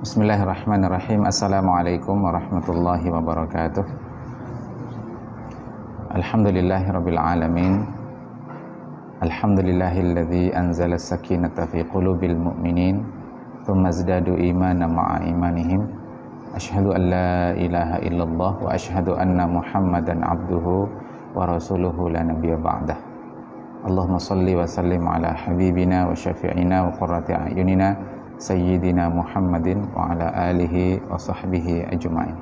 Bismillahirrahmanirrahim. Assalamualaikum warahmatullahi wabarakatuh. Alhamdulillahirabbil alamin. Alhamdulillahilladzi anzala as-sakinata fi qulubil mu'minin thumma izdadu imanan ma'a imanihim. Asyhadu an la ilaha illallah wa asyhadu anna Muhammadan abduhu wa rasuluhu la nabiyya ba'dah. Allahumma salli wa sallim ala habibina wa syafi'ina wa qurrati a'yunina Sayyidina Muhammadin wa ala alihi wa sahbihi ajma'in.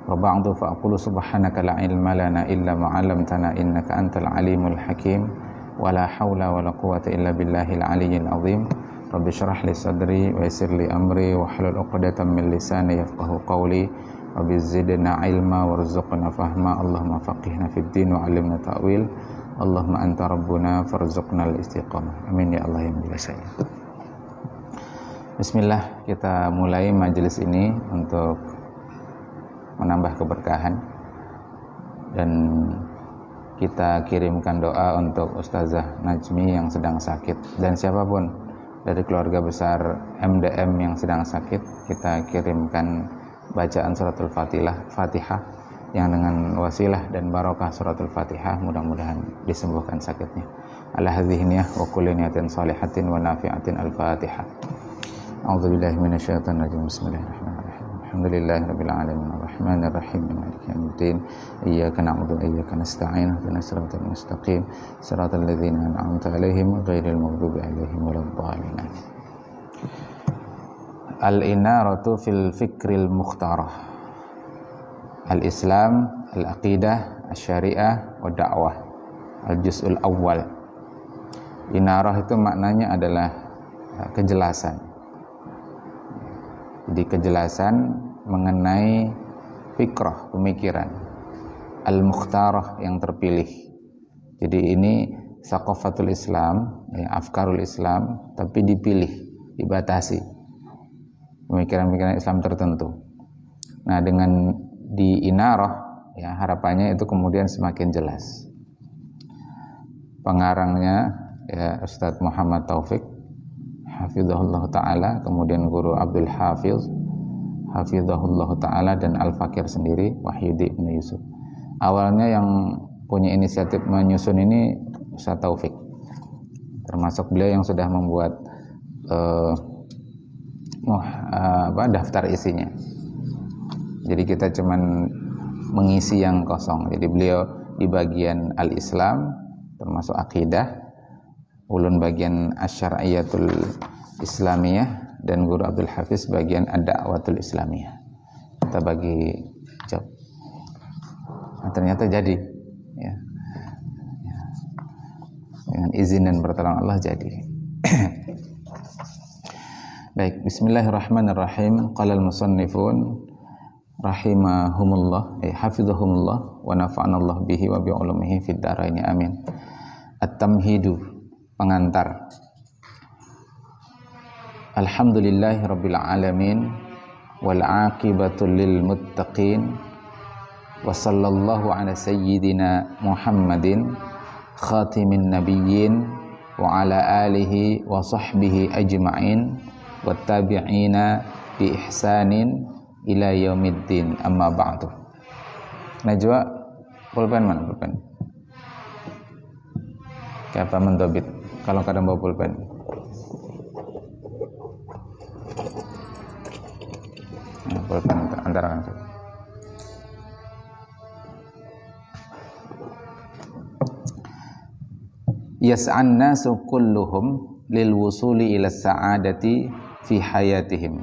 Wa ba'du fa aqulu subhanaka la ilma lana illa ma 'allamtana innaka antal alimul hakim wa la haula wa la quwwata illa billahil aliyyil azim. Rabbi shrah li sadri wa yassir li amri wa hlul 'uqdatam min lisani yafqahu qawli. Rabbi zidna ilma warzuqna fahma. Allahumma faqihna fid din wa 'allimna ta'wil. Allahumma anta rabbuna farzuqnal istiqamah. Amin ya Allah ya mulia. Bismillah, kita mulai majelis ini untuk menambah keberkahan dan kita kirimkan doa untuk Ustazah Najmi yang sedang sakit dan siapapun dari keluarga besar MDM yang sedang sakit, kita kirimkan bacaan suratul Fatihah yang dengan wasilah dan barokah suratul Fatihah mudah-mudahan disembuhkan sakitnya. Ala hadhihi niyah wa kulli niyatin shalihatin wa nafi'atin al-Fatihah. A'udzubillahi minasyaitonir rajim. Bismillahirrahmanirrahim. Alhamdulillahirabbil alamin arrahmanir rahim maliki yaumiddin. Iyyaka na'budu wa iyyaka nasta'in. Ihdinas siratal mustaqim. Siratal ladzina an'amta 'alaihim ghairil maghdubi alaihim waladdallin. Al-inaratu fil fikril mukhtarah. Al-Islam, al-aqidah, asy-syariah wa da'wah. Al-juz'ul awwal. Inarah itu maknanya adalah kejelasan. Jadi kejelasan mengenai fikrah, pemikiran al-mukhtarah yang terpilih. Jadi ini saqafatul Islam, afkarul Islam, tapi dipilih, dibatasi pemikiran-pemikiran Islam tertentu. Nah, dengan diinarah, ya harapannya itu kemudian semakin jelas. Pengarangnya ya Ustadz Muhammad Taufik hafizahullah ta'ala, kemudian guru Abdul Hafiz hafizahullah ta'ala, dan Al-Fakir sendiri Wahyudi bin Yusuf. Awalnya yang punya inisiatif menyusun ini Ustaz Taufik, termasuk beliau yang sudah membuat daftar isinya. Jadi kita cuman mengisi yang kosong. Jadi beliau di bagian Al-Islam termasuk akidah, ulun bagian asy'ariyatul islamiyah, dan guru Abdul Hafiz bagian ad-da'watul islamiyah. Kita bagi job. Nah, ternyata jadi ya. Dengan izin dan pertolongan Allah jadi. Baik, bismillahirrahmanirrahim. Qala al-musannifun rahimahumullah hafizahumullah wa nafa'anallahu bihi wa bi ulumihi fid dharain amin. At-tamhidu, pengantar. Alhamdulillahirabbil alamin wal 'aqibatu lil muttaqin wa sallallahu ala sayyidina Muhammadin khatimin nabiyyin wa ala alihi wa sahbihi ajma'in wat tabi'ina bi ihsanin ila yaumiddin, amma ba'du. Najwa, pulpen mana pulpen? Kayak mendobit kalau kadang bawa pulpen. Nah, pulpen antara kan. Yas'an nasu kulluhum lil wusuli ila sa'adati fi hayatihim.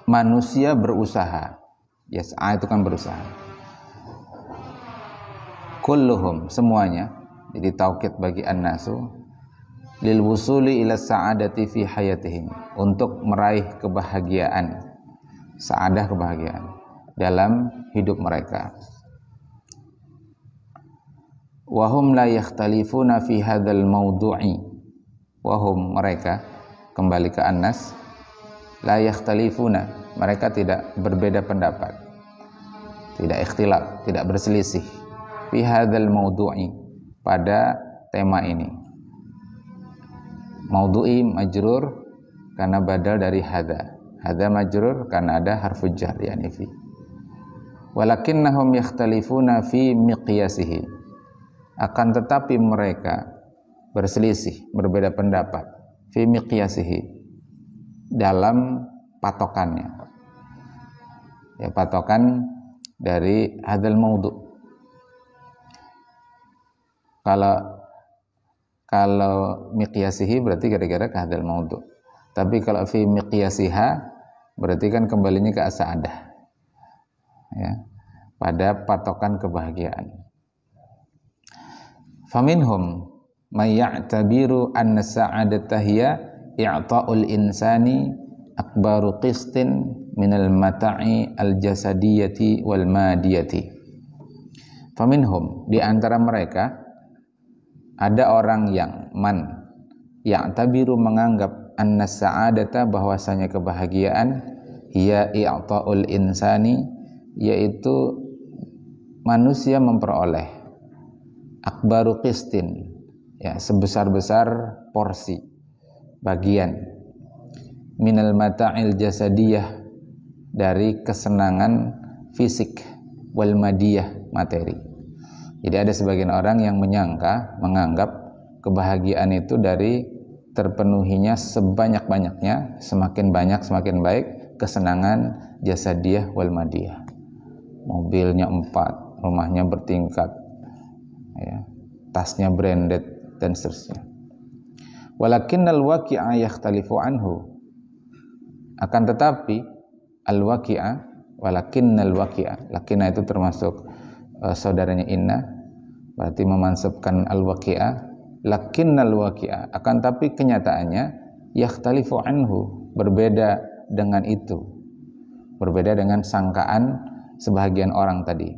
Manusia berusaha. Yas'a itu kan berusaha. Kulluhum, semuanya. Jadi taukid bagi an-nasu lil wusuli ila sa'adati fi hayatihim, untuk meraih kebahagiaan, sa'adah, kebahagiaan dalam hidup mereka. Wahum la yakhtalifuna fi hadzal mawdu'i. Wahum, mereka, kembali ke an-nas, la yakhtalifuna, mereka tidak berbeda pendapat, tidak ikhtilaf, tidak berselisih fi hadzal mawdu'i, pada tema ini. Maudhu'i majrur karena badal dari hadza. Hadza majrur karena ada harfu jar yani fi. Walakinnahum yakhtalifuna fi miqyasihi. Akan tetapi mereka berselisih, berbeda pendapat fi miqyasihi, dalam patokannya. Ya, patokan dari hadzal maudhu'. Kalau miqyasihi berarti gara-gara ke hadzal maudhu'. Tapi kalau fi miqyasiha berarti kan kembalinya ke as-sa'adah. Ya, pada patokan kebahagiaan. Faminhum may ya'tabiru anna sa'adata hiya i'ta'ul insani akbaru qistin minal mata'i al-jasadiyati wal madiyati. Faminhum, di antara mereka ada orang yang ya'tabiru menganggap anna sa'adata bahwasanya kebahagiaan hiya i'ta'ul insani, yaitu manusia memperoleh akbaru qistin, ya, sebesar-besar porsi bagian minal mata'il jasadiyah, dari kesenangan fisik, wal madiyah, materi. Jadi ada sebagian orang yang menganggap kebahagiaan itu dari terpenuhinya sebanyak-banyaknya, semakin banyak semakin baik kesenangan jasadiyah wal madiyah. Mobilnya 4, rumahnya bertingkat, ya, tasnya branded dan seterusnya. Walakinnal waqi'a yakhtalifu anhu. Akan tetapi al-waqi'a, walakinnal waqi'a, lakinna itu termasuk saudaranya inna, berarti memansubkan al-waqi'a, lakinnal waqi'a, akan tapi kenyataannya yakhtalifu anhu, berbeda dengan itu, berbeda dengan sangkaan sebahagian orang tadi.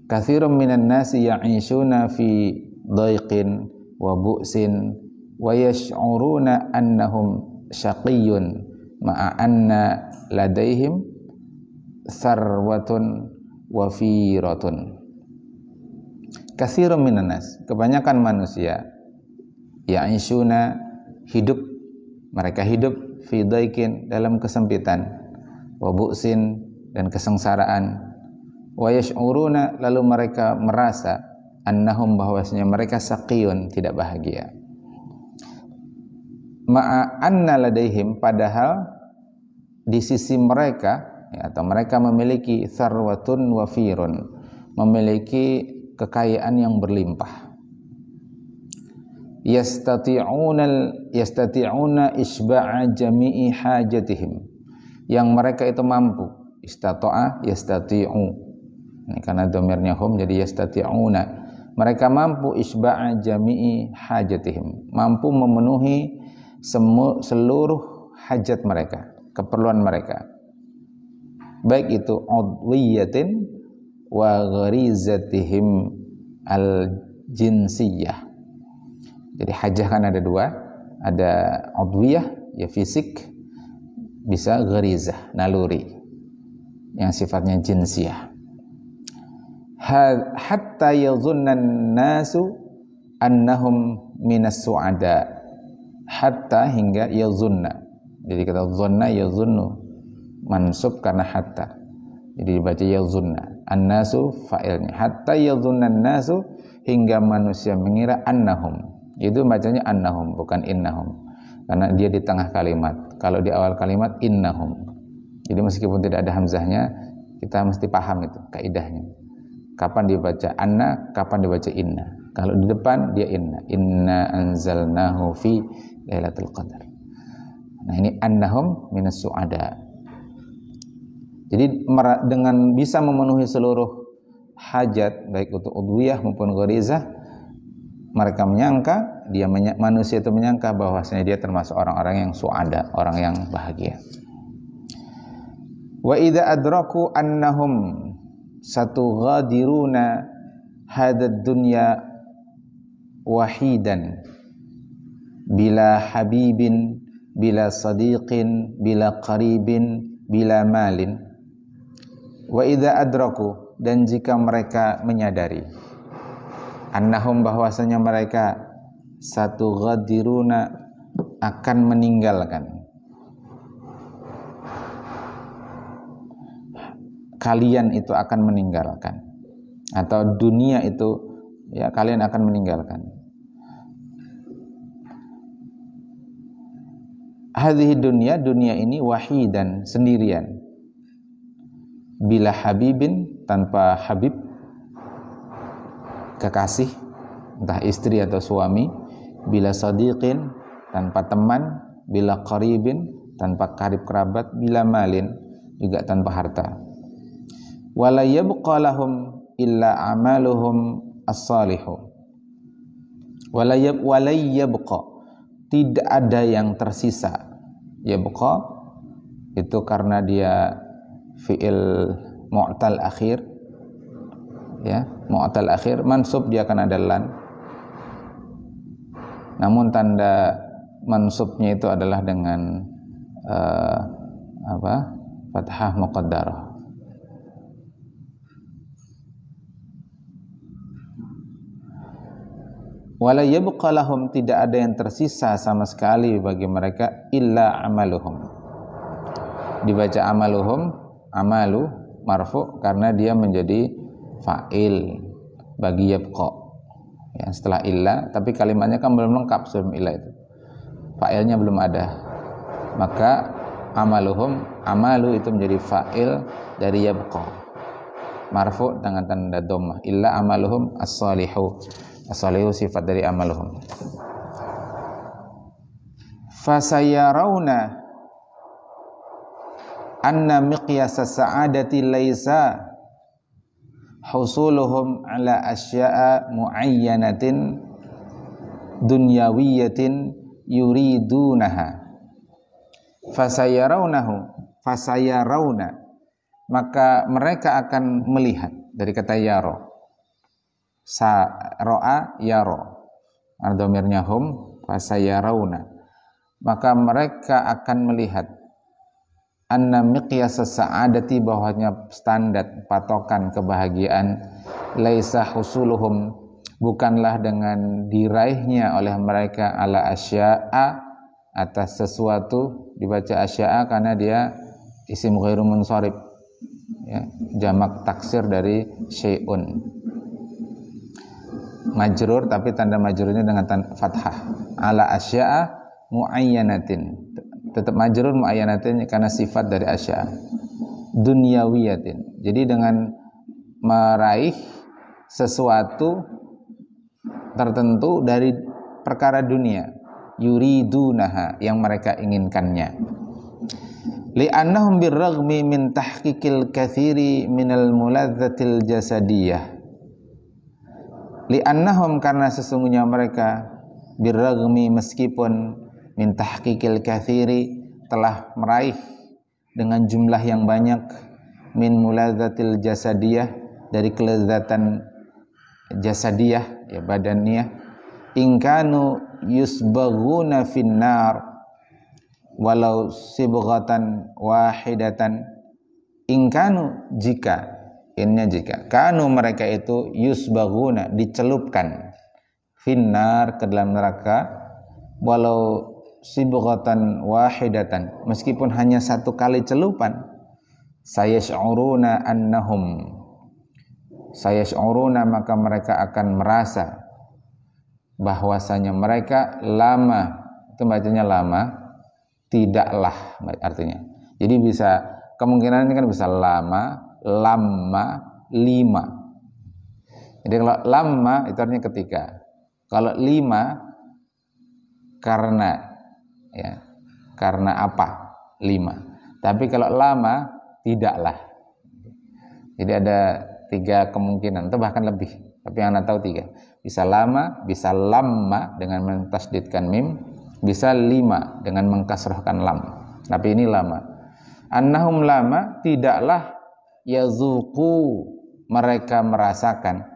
Katsirun minan nasi ya'ishuna fi dhaiqin wa bu'sin wa yash'uruna annahum syaqiyyun ma'a anna ladaihim sarwatun wa firatun. Katsirun minan nas, kebanyakan manusia, ya'ishuna, hidup, mereka hidup fi dhaiqin, dalam kesempitan, wa bu'sin, dan kesengsaraan, wa yash'uruna, lalu mereka merasa annahum, bahwasanya mereka saqiyun, tidak bahagia, ma'a anna ladaihim, padahal di sisi mereka, ya, atau mereka memiliki sarwatun wa firun, memiliki kekayaan yang berlimpah. Yastati'una isba'a jami'i hajatihim, yang mereka itu mampu, istata'a yastati'u, ini karena dhamirnya hum jadi yastati'una, mereka mampu isba'a jami'i hajatihim, mampu memenuhi seluruh hajat mereka, keperluan mereka, baik itu udwiyatin wa gharizatihim al-jinsiyah. Jadi hajah kan ada dua, ada udwiyah, ya fisik, bisa gharizah, naluri yang sifatnya jinsiyah. Hatta yadhunnan nasu annahum minas su'ada, hatta, hingga, yadhunna, jadi kata dhanna yadhunnu mansub karena hatta, jadi dibaca yadhunna, annasu fa'ilnya, hatta yadhunnan nasu, hingga manusia mengira annahum, itu bacanya annahum bukan innahum, karena dia di tengah kalimat. Kalau di awal kalimat innahum, jadi meskipun tidak ada hamzahnya, kita mesti paham itu kaidahnya, kapan dibaca anna, kapan dibaca inna. Kalau di depan dia inna anzalnahu fi lailatul qadar. Nah ini annahum minas su'ada. Jadi dengan bisa memenuhi seluruh hajat, baik untuk udwiyah maupun gharizah, mereka menyangka, manusia itu menyangka bahwasanya dia termasuk orang-orang yang su'ada, orang yang bahagia. Wa idza adraku annahum satughadiruna hadad dunya wahidan bila habibin, bila sadiqin, bila qaribin, bila malin. Wa idza adraku, dan jika mereka menyadari, annahum, bahwasanya mereka satughadiruna, akan meninggalkan. Kalian itu akan meninggalkan, atau dunia itu ya kalian akan meninggalkan. Hadhihi dunia ini wahidan, sendirian. Bila habibin, tanpa habib, kekasih, entah istri atau suami. Bila sadiqin, tanpa teman. Bila qaribin, tanpa karib kerabat. Bila malin, juga tanpa harta. Wala yabqa lahum illa amaluhum as-salihu. Wala yabqa, tidak ada yang tersisa. Yabqa itu karena dia fi'il mu'tal akhir, ya, mu'tal akhir, mansub dia akan ada lan. Namun tanda mansubnya itu adalah dengan fathah muqaddarah. Wala yabqa lahum, tidak ada yang tersisa sama sekali bagi mereka illa amaluhum. Dibaca amaluhum, amalu marfu karena dia menjadi fa'il bagi yabqa. Ya, setelah illa, tapi kalimatnya kan belum lengkap sebelum illa itu. Fa'ilnya belum ada. Maka amaluhum, amalu itu menjadi fa'il dari yabqa. Marfu dengan tanda dhammah. Illa amaluhum as-salihu. As-salihu sifat dari amaluhum. Fasayarawna anna miqyasa sa'adati laysa husuluhum ala asya'a muayyanatin dunyawiyatin yuridunaha. Fasayarawna, maka mereka akan melihat, dari kata yaro. Ro'a yaro, domirnya hum, fasayarawna, maka mereka akan melihat anna miqyasa sa'adati, bahwanya standar patokan kebahagiaan, laisa husuluhum, bukanlah dengan diraihnya oleh mereka, ala asya'a, atas sesuatu. Dibaca asya'a karena dia isim ghairu munsharif, ya, jamak taksir dari syai'un, majrur, tapi tanda majrurnya dengan fathah. Ala asya'a muayyanatin, tetap majrur muayyanatin karena sifat dari asya'a. Dunyawiyatin, jadi dengan meraih sesuatu tertentu dari perkara dunia. Yuridunaha, yang mereka inginkannya. Li'annahum birraghmi min tahqiqil katsiri minal muladzatil jasadiyah. Li'annahum, karena sesungguhnya mereka, birraghmi, meskipun, min tahqiqil katsiri, telah meraih dengan jumlah yang banyak, min muladzatil jasadiyah, dari kelezatan jasadiyah, ya, badaniyah. Ingkanu yusbaghuna finnar walau sibghatan wahidatan. Ingkanu, jika, innya jika, kanu, mereka itu, yusbaghuna, dicelupkan, finnar, ke dalam neraka, walau sibghatan wahidatan, meskipun hanya satu kali celupan. Sayash'uruna annahum, sayash'uruna, maka mereka akan merasa bahwasanya mereka lama, itu bacanya lama, tidaklah artinya. Jadi bisa, kemungkinan ini kan bisa lama, lima. Jadi kalau lama itu artinya ketika. Kalau lima karena, ya, karena apa? Lima. Tapi kalau lama, tidaklah. Jadi ada 3 kemungkinan, atau bahkan lebih. Tapi yang Anda tahu 3. Bisa lama, bisa lamma dengan mentasdidkan mim, bisa lima dengan mengkasrahkan lam. Tapi ini lama. Annahum, lama, tidaklah, yazuqu, mereka merasakan,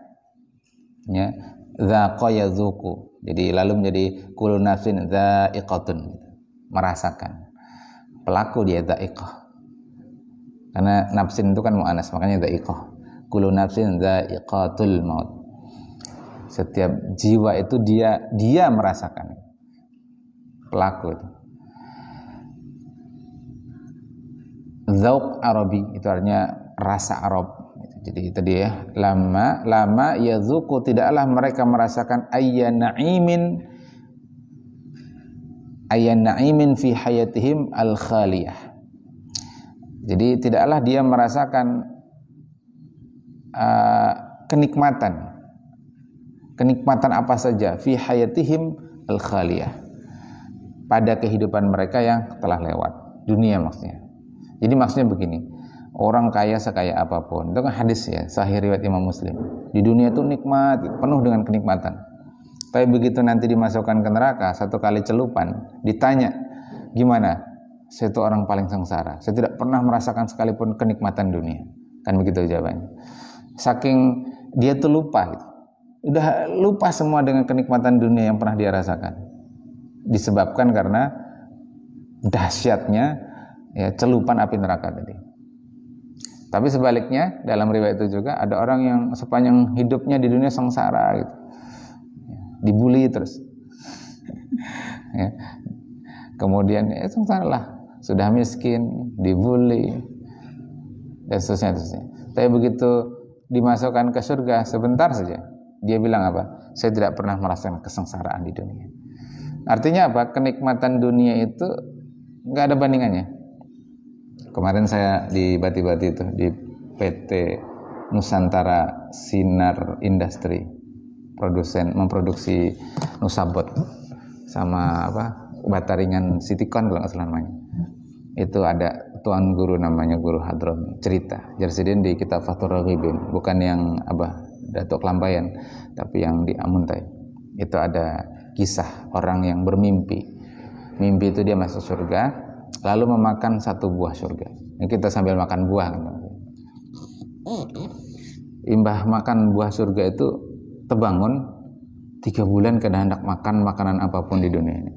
ya, dzaqa yazuqu. Jadi lalu menjadi kullu nafsin dza'iqatun, merasakan. Pelaku dia dza'iqah. Karena nafsin itu kan mu'anas, makanya dza'iqah. Kullu nafsin dza'iqatul maut. Setiap jiwa itu dia merasakan. pelaku itu. Dzauq Arabi itu artinya rasa Arab. Jadi itu dia, lama yazuqu, tidaklah mereka merasakan ayyan na'imin fi hayatihim al-khaliyah. Jadi tidaklah dia merasakan kenikmatan apa saja fi hayatihim al-khaliyah, pada kehidupan mereka yang telah lewat, dunia maksudnya. Jadi maksudnya begini, orang kaya sekaya apapun, itu kan hadis ya, sahih riwayat Imam Muslim. Di dunia itu nikmat, penuh dengan kenikmatan. Tapi begitu nanti dimasukkan ke neraka, satu kali celupan, ditanya, gimana? Saya itu orang paling sengsara. Saya tidak pernah merasakan sekalipun kenikmatan dunia. Kan begitu jawabannya. Saking dia tuh lupa, gitu. Udah lupa semua dengan kenikmatan dunia yang pernah dia rasakan. Disebabkan karena dahsyatnya ya celupan api neraka tadi. Tapi sebaliknya dalam riwayat itu juga ada orang yang sepanjang hidupnya di dunia sengsara gitu, dibully terus, ya. Kemudian sengsara lah, sudah miskin, dibully dan seterusnya. Tapi begitu dimasukkan ke surga sebentar saja, dia bilang apa? Saya tidak pernah merasakan kesengsaraan di dunia. Artinya apa? Kenikmatan dunia itu nggak ada bandingannya. Kemarin saya di Bati-Bati itu, di PT Nusantara Sinar Industri, memproduksi Nusabot sama bata ringan Citycon kalau nggak salah namanya. Itu ada tuan guru namanya Guru Hadromi, cerita Jarsidin di kitab Fathur Raghibin, bukan yang Datuk Lampayan, tapi yang di Amuntai. Itu ada kisah orang yang bermimpi. Mimpi itu dia masuk surga, lalu memakan satu buah surga. Kita sambil makan buah kan? Imbah makan buah surga itu terbangun 3 bulan kada hendak makan makanan apapun di dunia ini.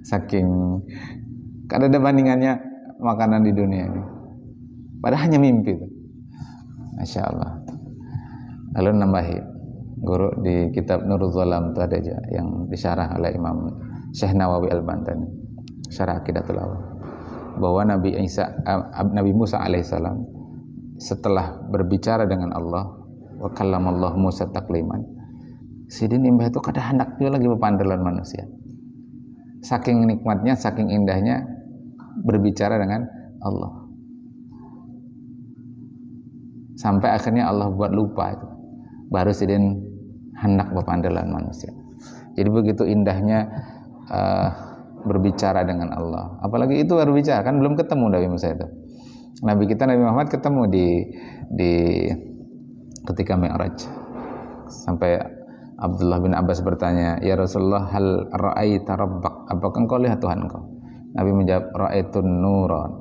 Saking kada ada bandingannya makanan di dunia ini. Padahal hanya mimpi itu. Masya Allah. Lalu nambahi guru di kitab Nurul Zalam itu ada aja yang disyarah oleh Imam Syekh Nawawi Al-Bantani, Syarah Aqidatul Awam, bahwa Nabi Musa alaihissalam setelah berbicara dengan Allah, wa kallamallahu Musa takliman, sidin imbah itu kada hendak dia lagi bepandelan manusia. Saking nikmatnya, saking indahnya berbicara dengan Allah. Sampai akhirnya Allah buat lupa itu. Baru sidin hendak bepandelan manusia. Jadi begitu indahnya berbicara dengan Allah. Apalagi itu baru bicara, kan belum ketemu Nabi Musa itu. Nabi kita Nabi Muhammad ketemu di ketika Mi'raj. Sampai Abdullah bin Abbas bertanya, "Ya Rasulullah, hal ra'aita rabbak?" Apakah engkau lihat Tuhan engkau? Nabi menjawab, "Ra'aitun nuran."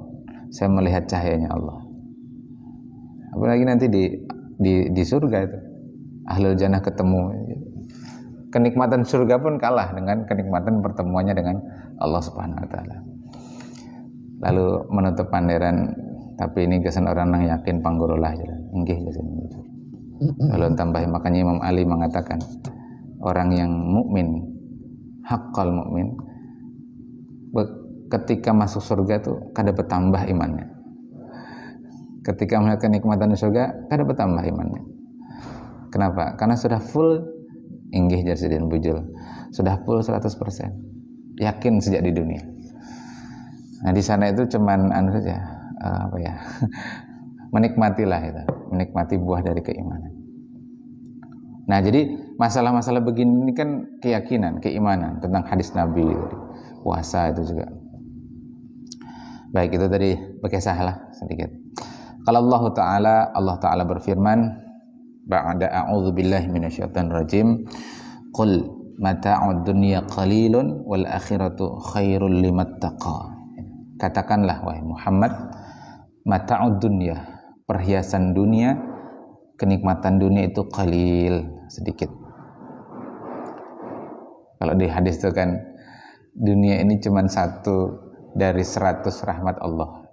Saya melihat cahayanya Allah. Apalagi nanti di surga itu. Ahlul jannah ketemu. Kenikmatan surga pun kalah dengan kenikmatan pertemuannya dengan Allah Subhanahu wa taala. Lalu menutup panderan, tapi ini kesan orang yang yakin panggurulah jalan. Nggih kesan itu. Lalu tambah, makanya Imam Ali mengatakan orang yang mukmin, haqqal mukmin, ketika masuk surga itu kada bertambah imannya. Ketika melihat kenikmatan surga kada bertambah imannya. Kenapa? Karena sudah full, inggih Jarsidin bujul, sudah full 100%, yakin sejak di dunia. Nah di sana itu cuman saja, menikmatilah itu, menikmati buah dari keimanan. Nah jadi masalah-masalah begini kan keyakinan, keimanan tentang hadis Nabi, puasa itu juga. Baik, itu tadi berkisahlah sedikit. Kalau Allah Ta'ala berfirman, ba'da a'udzu billahi minasyaitonir rajim, qul mata'ud dunya qalilun wal akhiratu khairul limattaqa. Katakanlah wahai Muhammad, mata'ud dunya, perhiasan dunia, kenikmatan dunia itu qalil, sedikit. Kalau di hadis itu kan dunia ini cuma 1 dari 100 rahmat Allah.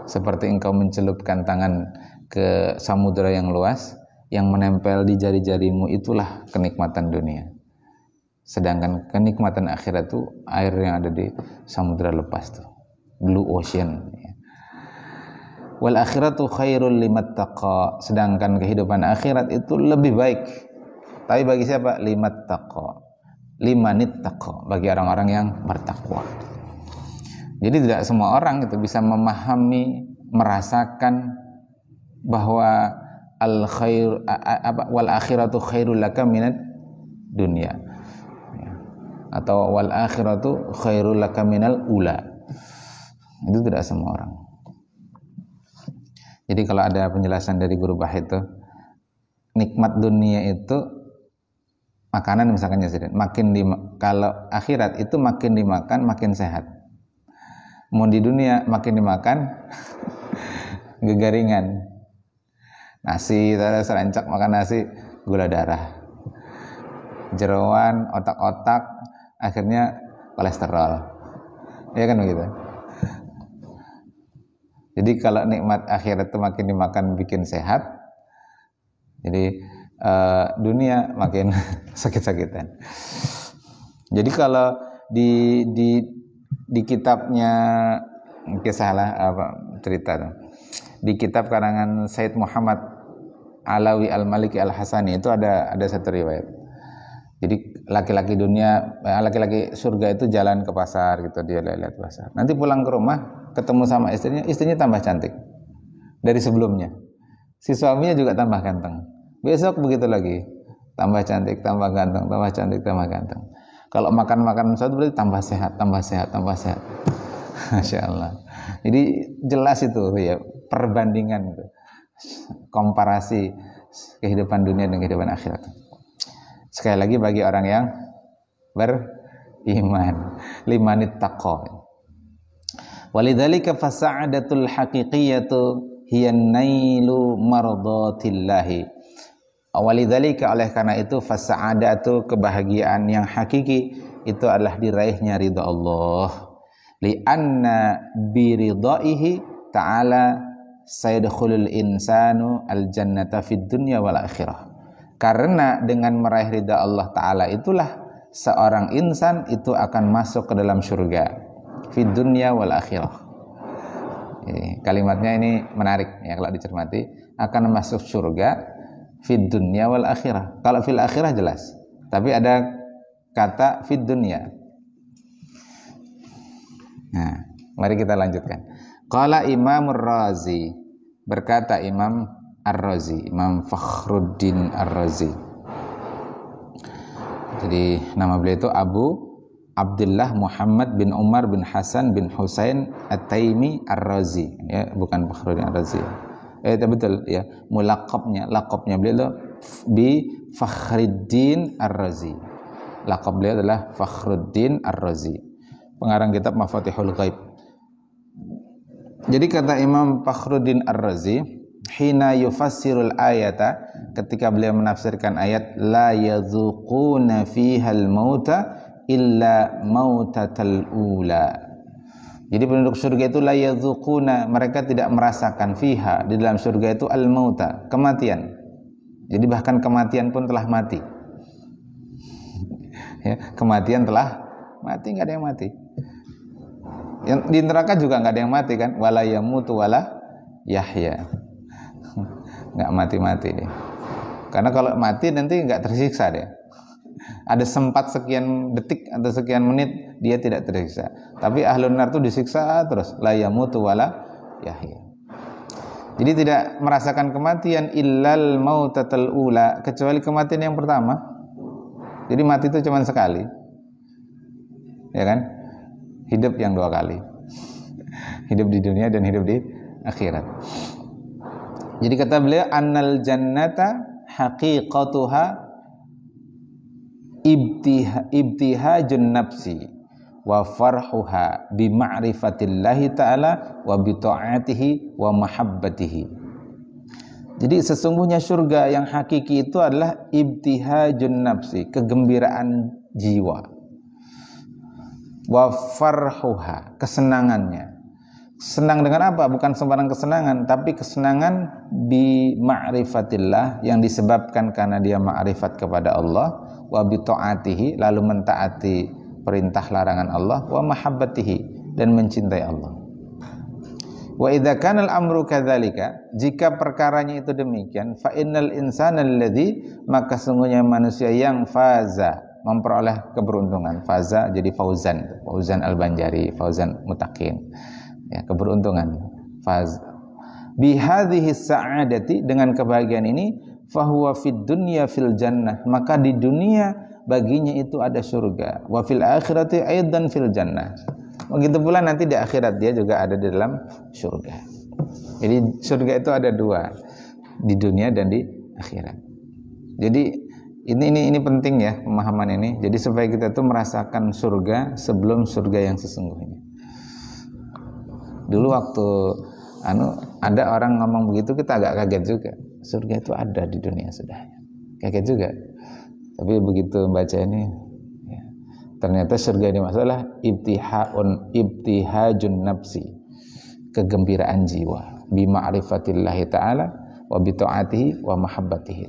Seperti engkau mencelupkan tangan ke samudera yang luas, yang menempel di jari-jarimu itulah kenikmatan dunia. Sedangkan kenikmatan akhirat itu air yang ada di samudra lepas tuh, blue ocean. Wal akhiratu khairul limattaqa, sedangkan kehidupan akhirat itu lebih baik. Tapi bagi siapa? Limattaqa, limanittaqa, bagi orang-orang yang bertakwa. Jadi tidak semua orang itu bisa memahami, merasakan bahwa al khair wal akhiratu khairul laka minad dunya, atau wal akhiratu khairul laka minal ula. Itu tidak semua orang. Jadi kalau ada penjelasan dari guru Bah itu, nikmat dunia itu makanan misalkan ya, kalau akhirat itu makin dimakan makin sehat. Mau di dunia makin dimakan gegaringan. Nasi, serancak makan nasi, gula darah, jeroan, otak-otak, akhirnya kolesterol. Ya kan begitu. Jadi kalau nikmat akhirat itu makin dimakan bikin sehat, jadi dunia makin sakit-sakitan. Jadi kalau di kitabnya, kisahlah cerita tuh, di kitab karangan Said Muhammad Alawi Al-Maliki Al-Hasani itu ada satu riwayat. Jadi laki-laki surga itu jalan ke pasar gitu, dia lihat pasar. Nanti pulang ke rumah ketemu sama istrinya tambah cantik dari sebelumnya. Si suaminya juga tambah ganteng. Besok begitu lagi, tambah cantik, tambah ganteng, tambah cantik, tambah ganteng. Kalau makan sesuatu berarti tambah sehat. Masya Allah. Jadi jelas itu ya, perbandingan itu, komparasi kehidupan dunia dan kehidupan akhirat. Sekali lagi bagi orang yang beriman, limanit taqwa. Walidzalika fasa'adatul haqiqiyatu hiya nailu mardatillahi. Walidzalika, oleh karena itu, fasa'adatu, kebahagiaan yang hakiki itu adalah diraihnya ridha Allah. Li'anna biridaihi ta'ala sayadkhulul insanu al-jannata fid dunya wal akhirah. Karena dengan meraih ridha Allah Ta'ala itulah seorang insan itu akan masuk ke dalam surga, fid dunya wal akhirah. Kalimatnya ini menarik ya kalau dicermati, akan masuk surga fid dunya wal akhirah. Kalau fil akhirah jelas, tapi ada kata fid dunya. Nah, mari kita lanjutkan. Qala Imamur Razi, berkata Imam Ar-Razi, Imam Fakhruddin Ar-Razi. Jadi nama beliau itu Abu Abdullah Muhammad bin Umar bin Hasan bin Husain At-Taimi Ar-Razi, ya, bukan Fakhruddin Ar-Razi. Betul ya, laqabnya beliau itu bi Fakhruddin Ar-Razi. Laqab beliau adalah Fakhruddin Ar-Razi, pengarang kitab Mafatihul Ghaib. Jadi kata Imam Fakhruddin Ar-Razi, hina yufassirul ayata, ketika beliau menafsirkan ayat la yadzuquna fihal mauta illa mautatal ula. Jadi penduduk surga itu la yadzuquna, mereka tidak merasakan fiha, di dalam surga itu al mauta, kematian. Jadi bahkan kematian pun telah mati. Ya, kematian telah mati, enggak ada yang mati. Yang di neraka juga enggak ada yang mati kan, wala yamutu wala yahya. Nggak mati-mati deh. Karena kalau mati nanti nggak tersiksa deh. Ada sempat sekian detik atau sekian menit dia tidak tersiksa. Tapi ahlun nar itu disiksa terus. La yamutu wala yahya. Jadi tidak merasakan kematian illal mautatul ula, kecuali kematian yang pertama. Jadi mati itu cuma sekali. Ya kan? Hidup yang dua kali. Hidup di dunia dan hidup di akhirat. Jadi kata beliau, annal jannata haqiqatuha ibtihajun nafsi wa farhuha bi ma'rifatillahi ta'ala wa bi ta'atihi wa mahabbatihi. Jadi sesungguhnya surga yang hakiki itu adalah ibtihajun nafsi, kegembiraan jiwa, wa farhuha, kesenangannya. Senang dengan apa? Bukan sembarang kesenangan, tapi kesenangan bi ma'rifatillah, yang disebabkan karena dia ma'rifat kepada Allah, wa bi ta'atihi, lalu mentaati perintah larangan Allah, wa mahabbatihi, dan mencintai Allah. Wa idza kana al-amru kadzalika, jika perkaranya itu demikian, fa innal insana alladzi, maka sungguhnya manusia yang faza, memperoleh keberuntungan. Faza jadi Fauzan Al-Banjari, Fauzan Mutakin, ya, keberuntungan. Faz bi hadhihi sa'adati, dengan kebahagiaan ini, fahuwa fid dunya fil jannah, maka di dunia baginya itu ada surga, wa fil akhirati aidan fil jannah, begitu pula nanti di akhirat dia juga ada di dalam surga. Jadi surga itu ada dua, di dunia dan di akhirat. Jadi ini penting ya pemahaman ini. Jadi supaya kita tuh merasakan surga sebelum surga yang sesungguhnya. Dulu waktu ada orang ngomong begitu, kita agak kaget juga. Surga itu ada di dunia sudah. Kaget juga. Tapi begitu baca ini, ya, ternyata surga ini masalah ibtihajun nafsi, kegembiraan jiwa, bi ma'rifatillahi ta'ala wa bi ta'atihi wa mahabbatihi.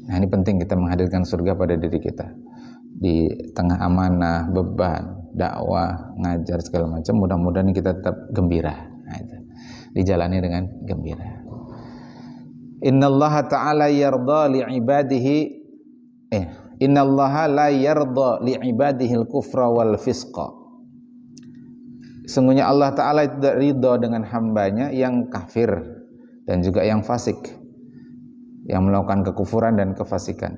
Nah, ini penting kita menghadirkan surga pada diri kita. Di tengah amanah, beban, dakwah, ngajar segala macam, mudah-mudahan kita tetap gembira. Nah, itu dijalani dengan gembira. Innallaha ta'ala yarda li'ibadihi innallaha la yarda li'ibadihi al-kufra wal fisqa. Sungguhnya Allah Ta'ala tidak ridha dengan hambanya yang kafir dan juga yang fasik, yang melakukan kekufuran dan kefasikan.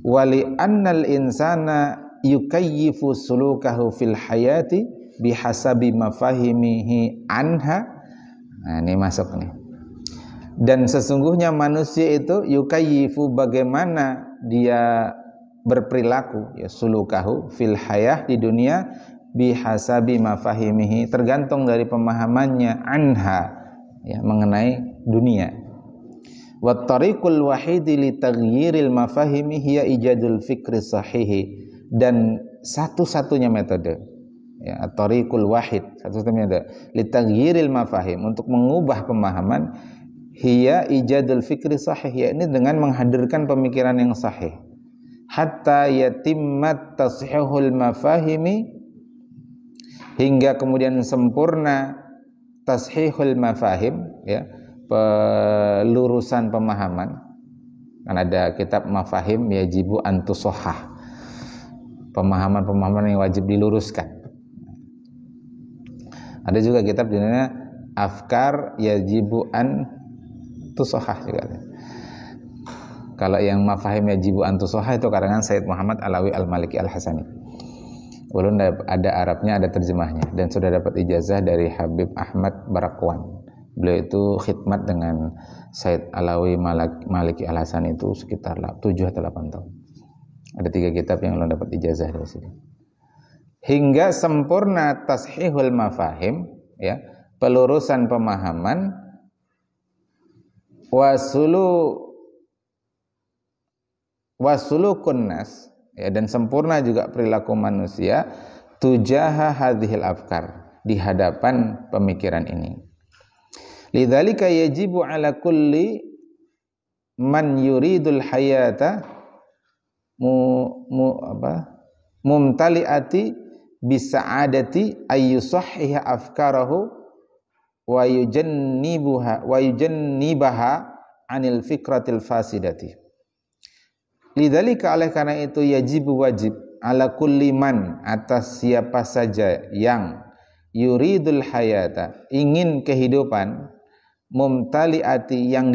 Wali annal insana yukayyifu sulukahu fil hayati bihasabi mafahimihi anha. Nah, ini masuk nih. Dan sesungguhnya manusia itu yukayyifu, bagaimana dia berperilaku, ya, sulukahu fil hayah, di dunia, bihasabi mafahimihi, tergantung dari pemahamannya, anha, ya, mengenai dunia. Wa tariqul wahidi li taghyiril mafahimi hiya ijadul fikri sahihi, dan satu-satunya metode, ya, tariqul wahid, satu-satunya metode li taghyiril mafahim, untuk mengubah pemahaman, hiya ijadul fikri sahih, yakni dengan menghadirkan pemikiran yang sahih, hatta yatimmat tashihul mafahimi, hingga kemudian sempurna tashihul mafahim, ya, pelurusan pemahaman. Kan ada kitab mafahim yajibu antusohah, pemahaman-pemahaman yang wajib diluruskan. Ada juga kitab judulnya afkar yajibu antusohah juga. Kalau yang mafahim yajibu antusohah itu karangan Sayyid Muhammad Alawi Al-Maliki Al-Hasani. Walaupun ada Arabnya, ada terjemahnya, dan sudah dapat ijazah dari Habib Ahmad Barakwan. Beliau itu khidmat dengan Said Alawi Maliki Al-Hasani itu sekitar 7 atau 8 tahun. Ada 3 kitab yang belum dapat ijazah dari sini. Hingga sempurna tashihul mafahim, ya, pelurusan pemahaman, wasulukun nas, ya, dan sempurna juga perilaku manusia tujaha hadhil afkar, di hadapan pemikiran ini. Lidzalika yajibu ala kulli man yuridul hayata mumtali'ati bisa'adati ayyusahhiha afkarahu wa yujannibaha anil fikratil fasidati. Lidzalika, oleh karena itu, yajibu, wajib, ala kulli man, atas siapa saja yang yuridul hayata, ingin kehidupan, mumtali'ati, yang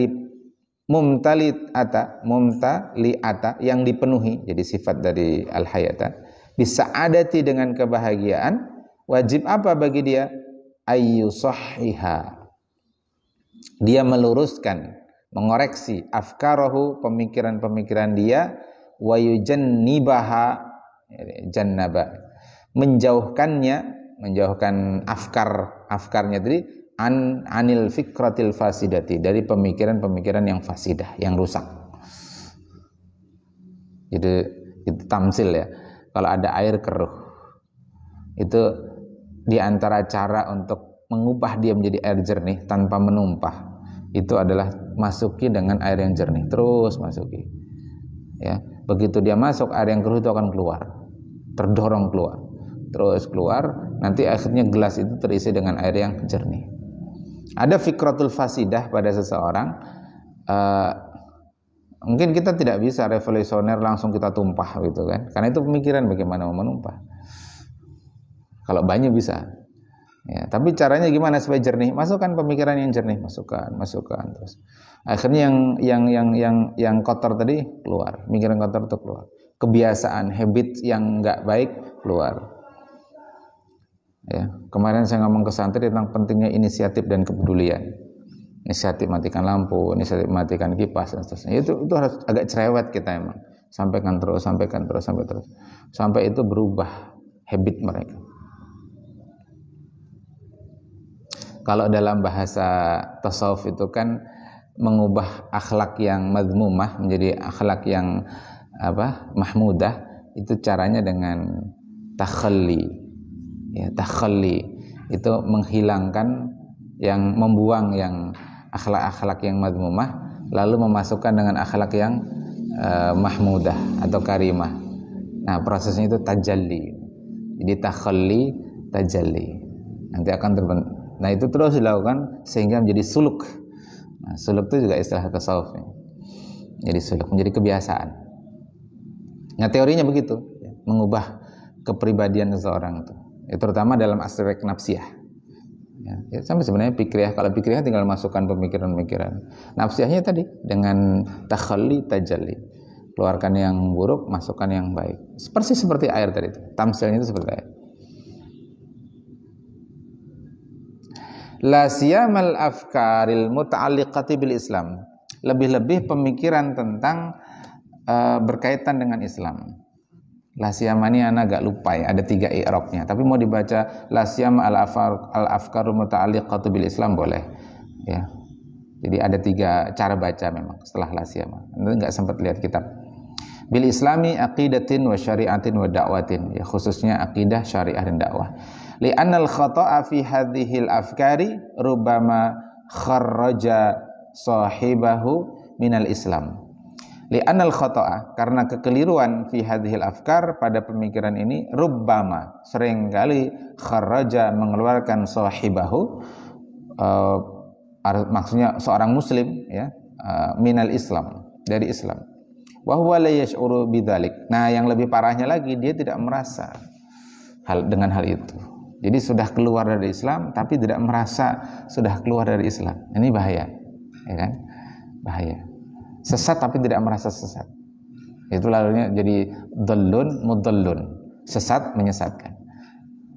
mumtali'ata yang dipenuhi, jadi sifat dari al-hayata, bisa'adati, dengan kebahagiaan, wajib apa bagi dia? Ayyusahhiha, dia meluruskan, mengoreksi, afkarahu, pemikiran-pemikiran dia, wa yujannibaha, jannaba, menjauhkan afkarnya tadi, anil fikratil fasidati, dari pemikiran-pemikiran yang fasidah, yang rusak. Itu tamsil, ya. Kalau ada air keruh, itu diantara cara untuk mengubah dia menjadi air jernih tanpa menumpah, itu adalah masuki dengan air yang jernih, terus masuki. Ya, begitu dia masuk, air yang keruh itu akan keluar, terdorong keluar, terus keluar. Nanti akhirnya gelas itu terisi dengan air yang jernih. Ada fikratul fasidah pada seseorang. Mungkin kita tidak bisa revolusioner langsung kita tumpah gitu kan, karena itu pemikiran bagaimana mau menumpah. Kalau banyak bisa, ya, tapi caranya gimana supaya jernih? Masukkan pemikiran yang jernih, masukkan terus. Akhirnya yang kotor tadi keluar, pemikiran kotor itu keluar, kebiasaan, habit yang nggak baik keluar. Ya, kemarin saya ngomong ke santri tentang pentingnya inisiatif dan kepedulian. Inisiatif matikan lampu, inisiatif matikan kipas dan seterusnya. Itu harus agak cerewet kita emang. Sampaikan terus sampai itu berubah habit mereka. Kalau dalam bahasa tasawuf itu kan mengubah akhlak yang madmumah menjadi akhlak yang mahmudah, itu caranya dengan takhalli. Ya, takhalli itu menghilangkan yang, membuang yang akhlak-akhlak yang madmumah, lalu memasukkan dengan akhlak yang mahmudah atau karimah. Nah, prosesnya itu tajalli. Jadi takhalli, tajalli. Nanti akan terbentuk. Nah, itu terus dilakukan sehingga menjadi suluk. Nah, suluk itu juga istilah tasawuf. Jadi suluk, menjadi kebiasaan. Nah, teorinya begitu, mengubah kepribadian seseorang itu. Ya, terutama dalam aspek nafsiyah. Ya, sampai sebenarnya fikriyah. Kalau fikriyah tinggal masukkan pemikiran-pemikiran. Nafsiyahnya tadi dengan takhalli, tajalli. Keluarkan yang buruk, masukkan yang baik. Persis seperti air tadi itu. Tamsilnya itu seperti air. La siyamal afkaril muta'alliqati bil Islam. Lebih-lebih pemikiran tentang berkaitan dengan Islam. La siyama ini anak agak lupa ya, ada 3 i'rabnya. Tapi mau dibaca la siyama al-afkaru muta'alliqatu bil Islam boleh. Ya. Jadi ada 3 cara baca memang setelah la siyama. Nanti enggak sempat lihat kitab. Bil Islami aqidatin wa syari'atin wa da'watin. Ya, khususnya aqidah, syariah dan dakwah. Li'annal khata'a fi hadhil afkari rubbama kharraja sahibahu minal Islam. Li'annal khata'a, karena kekeliruan fi hadhil afkar, pada pemikiran ini, rubbama, seringkali kharraja, mengeluarkan sahibahu, maksudnya seorang muslim, ya, minal Islam, dari Islam. Wa huwa la yash'uru bidzalik. Nah, yang lebih parahnya lagi, dia tidak merasa dengan hal itu. Jadi sudah keluar dari Islam tapi tidak merasa sudah keluar dari Islam. Ini bahaya, ya kan? Bahaya. Sesat tapi tidak merasa sesat. Itu lalunya jadi dhallun mudhallun. Sesat menyesatkan.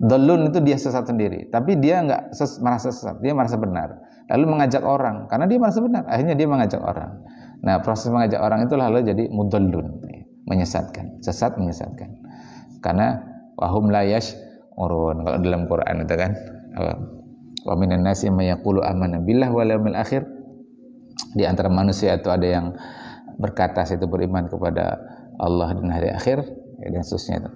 Dhallun itu dia sesat sendiri, tapi dia enggak merasa sesat, dia merasa benar. Lalu mengajak orang karena dia merasa benar, akhirnya dia mengajak orang. Nah, proses mengajak orang itu lalu jadi mudhallun, menyesatkan, sesat menyesatkan. Karena wahum la yash'urun, kalau dalam Quran itu kan. Wa minan nasi may yaqulu amanna billahi wal yawmil akhir. Di antara manusia itu ada yang berkata saya itu beriman kepada Allah dan hari akhir, ya, dan seterusnya itu.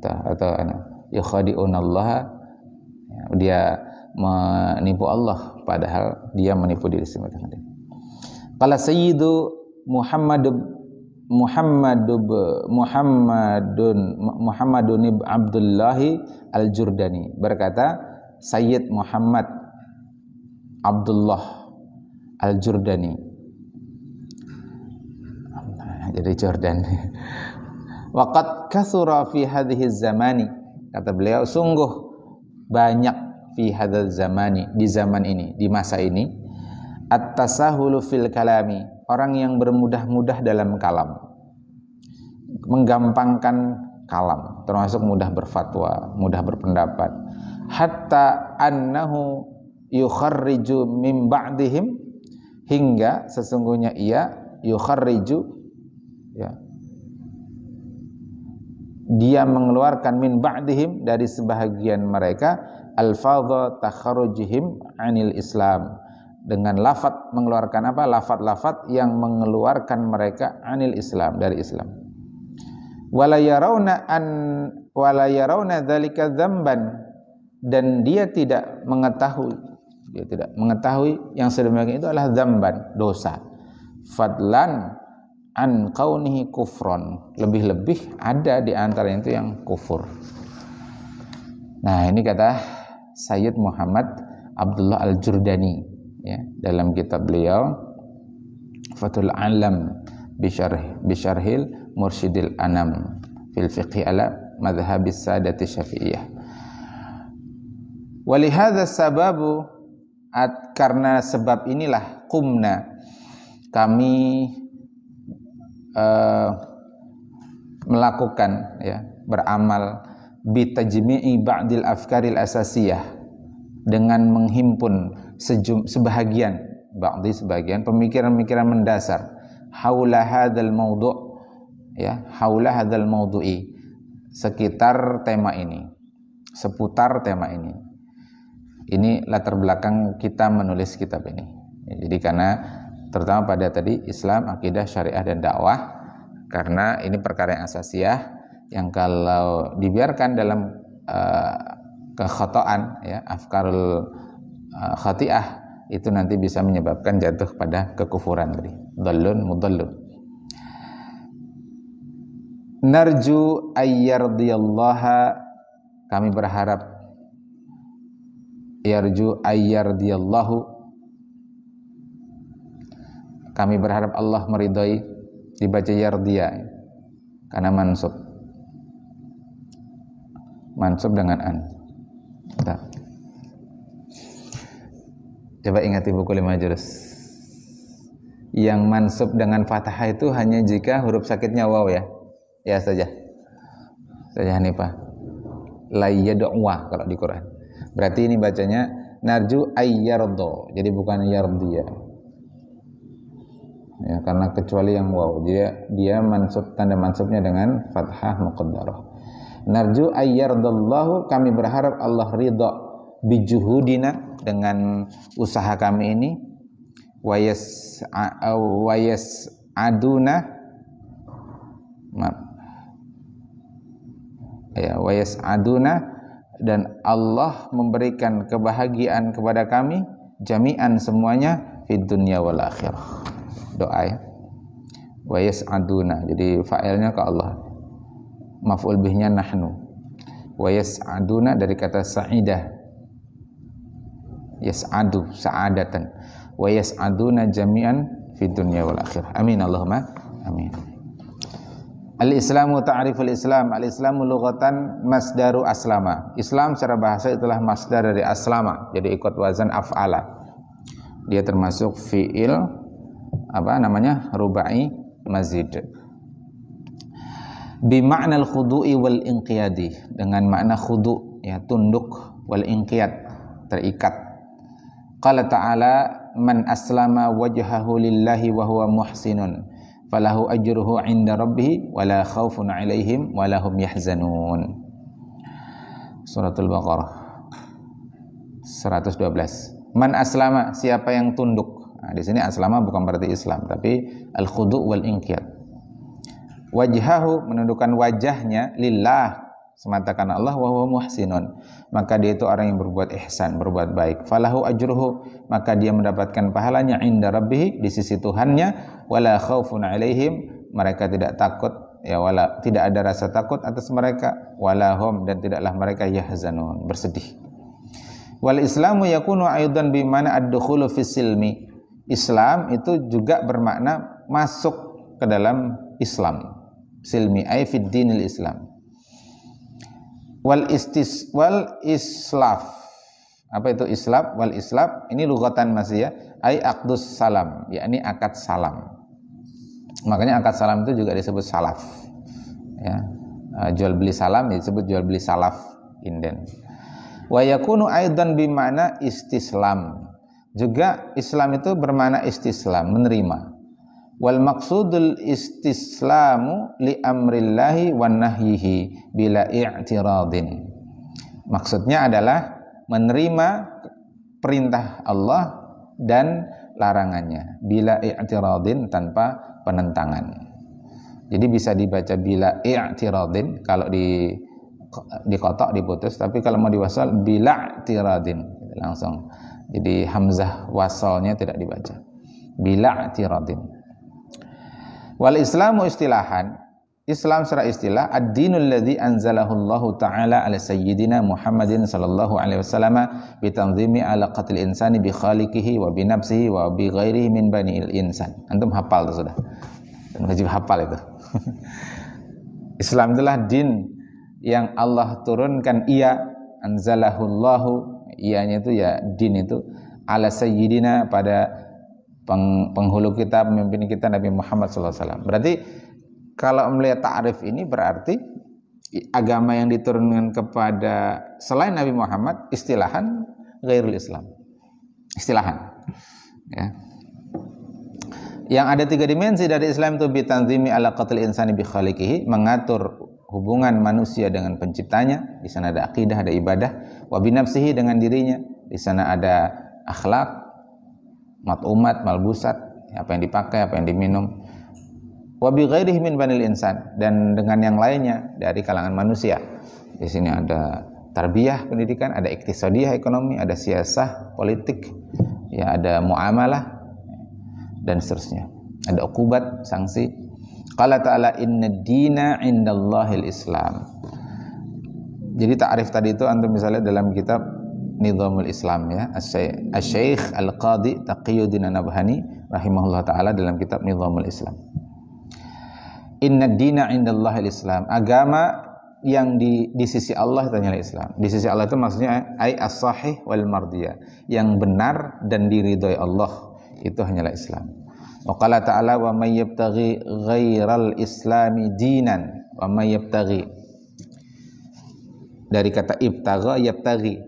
Atau yukhadi'unallaha, dia menipu Allah padahal dia menipu diri sendiri. Qala sayyidu Muhammadun ibn Abdullah al-Jurdani, berkata Sayyid Muhammad Abdullah al-Jurdani, jadi Jordan. Waqad kathura fi hadhihi zamani, kata beliau, sungguh banyak fi hadzal zamani, di zaman ini, di masa ini, at-tasahulu fil kalami, orang yang bermudah-mudah dalam kalam, menggampangkan kalam, termasuk mudah berfatwa, mudah berpendapat, hatta annahu yukharriju min ba'dihim, hingga sesungguhnya ia yukharriju, ya, dia mengeluarkan min ba'dihim, dari sebahagian mereka, alfadha takharujihim anil Islam, dengan lafaz, mengeluarkan apa? Lafaz-lafaz yang mengeluarkan mereka anil Islam, dari Islam. Wala yarawna dzalika dzamban, dan dia tidak mengetahui, dia tidak mengetahui yang sedemikian itu adalah dzamban, dosa. Fadlan an kaunihi kufron, lebih-lebih ada di antara itu yang kufur. Nah, ini kata Sayyid Muhammad Abdullah Al-Jurdani ya, dalam kitab beliau Fathul Alam Bisyarhil Mursyidil Anam fil fiqhi ala madhhabis sadati syafi'iyah. Walihadza sababu, karena sebab inilah kumna, kami melakukan ya, beramal bitajmi'i ba'dil afkaril asasiyah, dengan menghimpun sebahagian pemikiran-pemikiran mendasar haula hadzal mawdu' ya, haula hadzal mawdu'i, sekitar tema ini, seputar tema ini. Ini latar belakang kita menulis kitab ini ya, jadi karena terutama pada tadi Islam, akidah, syariah, dan dakwah, karena ini perkara yang asasiyah yang kalau dibiarkan dalam kekhata'an ya, afkarul khati'ah, itu nanti bisa menyebabkan jatuh pada kekufuran tadi, dhallun mudallun. Narju ayyardiyallaha, kami berharap, yarju ayyardiyallahu, kami berharap Allah meridhai, dibaca yardiya karena mansub dengan an. Nah, coba ingati buku 5 jurus. Yang mansub dengan fathah itu hanya jika huruf sakitnya waw ya. Ya saja Hanifah. La yad'wa kalau di Quran. Berarti ini bacanya narju ayyardo, jadi bukan yardiya. Ya, karena kecuali yang waw, dia mansub, tanda mansubnya dengan fathah muqaddarah. Narju ayyardallahu, kami berharap Allah ridha bijuhudina, dengan usaha kami ini, wayas aduna, wayas aduna, dan Allah memberikan kebahagiaan kepada kami jami'an, semuanya, fid dunya wal akhirah. Doa ya, wa yas'aduna, jadi fa'ilnya ke Allah, maf'ul bihnya nahnu, wa yas'aduna dari kata sa'idah, yas'adu sa'adatan, wa yas'aduna jami'an fid dunya wal akhirah. Amin Allahumma amin. Al-Islamu ta'riful Islam. Al-Islamu lughatan masdaru aslama. Islam secara bahasa itulah masdar dari aslama, jadi ikut wazan af'ala. Dia termasuk fi'il rubai mazid. Bi ma'nal khudu'i wal inqiyadi, dengan makna khudu' ya, tunduk, wal inqiyad, terikat. Qala ta'ala man aslama wajhahu lillahi wa huwa muhsinun falahu ajruhu 'inda rabbih wala khaufun 'alaihim wala hum yahzanun. Suratul Baqarah 112. Man aslama, siapa yang tunduk. Nah, di sini aslama bukan berarti Islam, tapi al-khudu' wal inqiyad. Wajhahu, menundukkan wajahnya, lillah, semata karena Allah, wa huwa muhsinun, maka dia itu orang yang berbuat ihsan, berbuat baik. Falahu ajruhu, maka dia mendapatkan pahalanya, inda rabbih, di sisi Tuhannya, wala khaufun alaihim, mereka tidak takut ya, tidak ada rasa takut atas mereka, wala hum, dan tidaklah mereka yahzanun, bersedih. Wal Islamu yakunu aidan bi mana ad-dukhulu fis silmi. Islam itu juga bermakna masuk ke dalam Islam. Silmi ay fid dinil Islam. Wal islaf. Apa itu islaf? Wal islaf ini lughatan masih ya, ay aqdus salam, yakni akad salam. Makanya akad salam itu juga disebut salaf. Ya. Jual beli salam disebut jual beli salaf, inden. Wa yakunu aidan bi makna istislam. Juga Islam itu bermakna istislam, menerima. Wal maqsudul istislamu li amrillahi wan nahyihi bila i'tiradin. Maksudnya adalah menerima perintah Allah dan larangannya bila i'tiradin, tanpa penentangan. Jadi bisa dibaca bila i'tiradin kalau di kotak diputus, tapi kalau mau diwasal bila i'tiradin langsung. Jadi hamzah wasalnya tidak dibaca. Bila i'tiradin. Wal Islamu istilahan, Islam secara istilah ad-dinul ladzi anzalahu Allah taala ala sayyidina Muhammadin sallallahu alaihi wasallam bi tanzimi alaqatil insani bi khaliqihi wa bi nafsihi wa bi ghairihi min bani'il insan. Antum hafal itu sudah. Dan wajib hafal itu. Islam adalah din yang Allah turunkan, anzalahu Allah, ianya itu ya din itu ala sayyidina pada penghulu kita, pemimpin kita Nabi Muhammad SAW. Berarti kalau melihat ta'rif ini berarti agama yang diturunkan kepada selain Nabi Muhammad istilahan ghairul Islam. Istilahan. Ya. Yang ada 3 dimensi dari Islam itu bitanzimi ala qatil insani bi khaliqihi, mengatur hubungan manusia dengan penciptanya. Di sana ada akidah, ada ibadah. Wa bi nafsihi, dengan dirinya. Di sana ada akhlak, mat'umat, malbusat, apa yang dipakai, apa yang diminum. Wa bi ghairihi min banil insan, dan dengan yang lainnya dari kalangan manusia. Di sini ada tarbiyah, pendidikan, ada iktisadiyah, ekonomi, ada siasah, politik, ya ada muamalah dan seterusnya. Ada uqubat, sanksi. Qala ta'ala inna dina indallahil Islam. Jadi ta'rif tadi itu antum bisa lihat dalam kitab Nizamul Islam, ya, Asy-Syaikh Al-Qadhi Taqiyuddin An-Nabhani rahimahullah taala dalam kitab Nizamul Islam. Inna dina indallahil Islam, agama yang di sisi Allah itu hanyalah Islam. Di sisi Allah itu maksudnya ai as-sahih wal mardiyah, yang benar dan diridhoi Allah, itu hanyalah Islam. Wa qala ta'ala wa may yabtaghi ghairal islami dinan, wa may yabtaghi, dari kata ibtagha yabtaghi,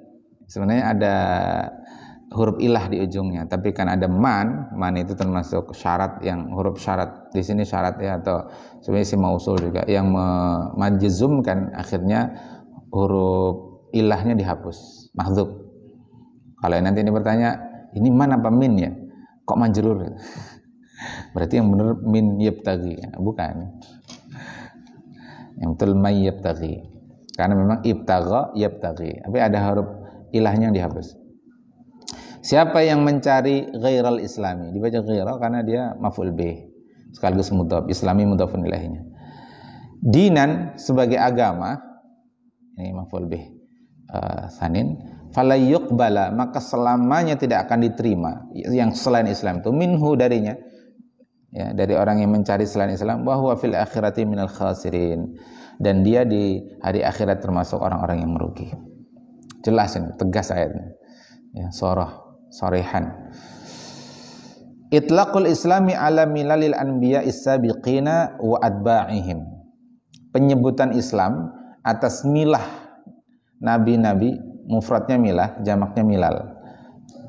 sebenarnya ada huruf ilah di ujungnya, tapi kan ada man itu termasuk syarat, yang huruf syarat di sini syarat ya, atau sebenarnya isim mausul juga yang majzumkan akhirnya huruf ilahnya dihapus, mahdzuf. Kalau nanti ini bertanya, ini man apa min ya? Kok majrur? Berarti yang benar min yabtaghi, bukan. Yang betul may yabtaghi. Karena memang ibtagha yabtaghi, tapi ada huruf ilahnya yang dihapus. Siapa yang mencari ghairal islami, dibaca ghairal karena dia maf'ul bih sekaligus mudhaf, islami mudhafun ilaihinya. Dinan sebagai agama, ini maf'ul bih sanin, fala yuqbala, maka selamanya tidak akan diterima yang selain Islam itu, minhu, darinya, ya, dari orang yang mencari selain Islam, wa huwa fil akhirati minal khasirin, dan dia di hari akhirat termasuk orang-orang yang merugi. Jelas ini, tegas ayatnya, ya, sorihan. Itlaqul islami ala milalil anbiya is-sabiqina wa atba'ihim, penyebutan Islam atas milah nabi-nabi, mufradnya milah, jamaknya milal,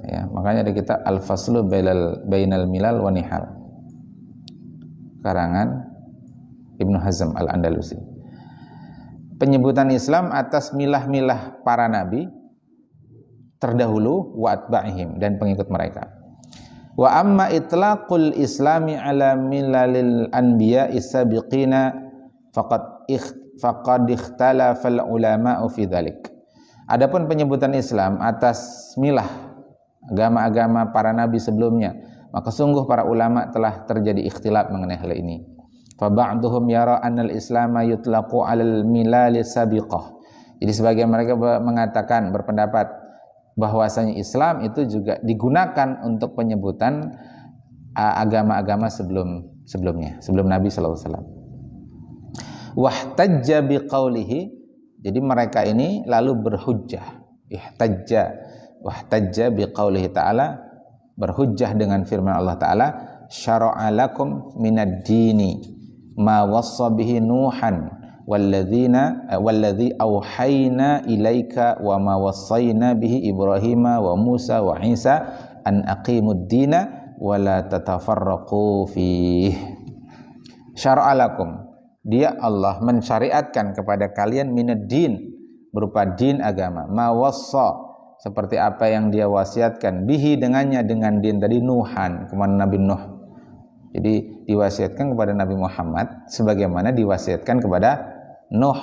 ya, makanya ada kita al-faslu bainal milal wa nihal, karangan Ibnu Hazm al-Andalusi. Penyebutan Islam atas milah-milah para nabi terdahulu wa atba'ihim, dan pengikut mereka. Wa amma itlaqul islami ala milalil anbiya is-sabiqina faqad ikhtalafal ulama'u fi dzalik. Adapun penyebutan Islam atas milah agama-agama para nabi sebelumnya, maka sungguh para ulama telah terjadi ikhtilaf mengenai hal ini. Fa ba'duhum yara annal islama yutlaqu 'alal milali sabiqah. Jadi sebagian mereka mengatakan, berpendapat bahwasanya Islam itu juga digunakan untuk penyebutan agama-agama sebelumnya, sebelum Nabi sallallahu alaihi wasallam. Wahtajja biqaulihi, jadi mereka ini lalu berhujjah, wahtajja biqaulihi ta'ala, berhujjah dengan firman Allah Ta'ala, syara'a lakum minad dini ma wassa bihi nuhan walladzi auhayna ilaika wa ma wassayna bihi ibrahima wa musa wa isa an aqimud dina wa la tatafarraqu fih. Syara'a lakum, dia Allah mensyariatkan kepada kalian minad din, berupa din agama, ma wassa, seperti apa yang dia wasiatkan, bihi dengannya, dengan din tadi, nuhan, kemana Nabi Nuh. Jadi diwasiatkan kepada Nabi Muhammad sebagaimana diwasiatkan kepada Nuh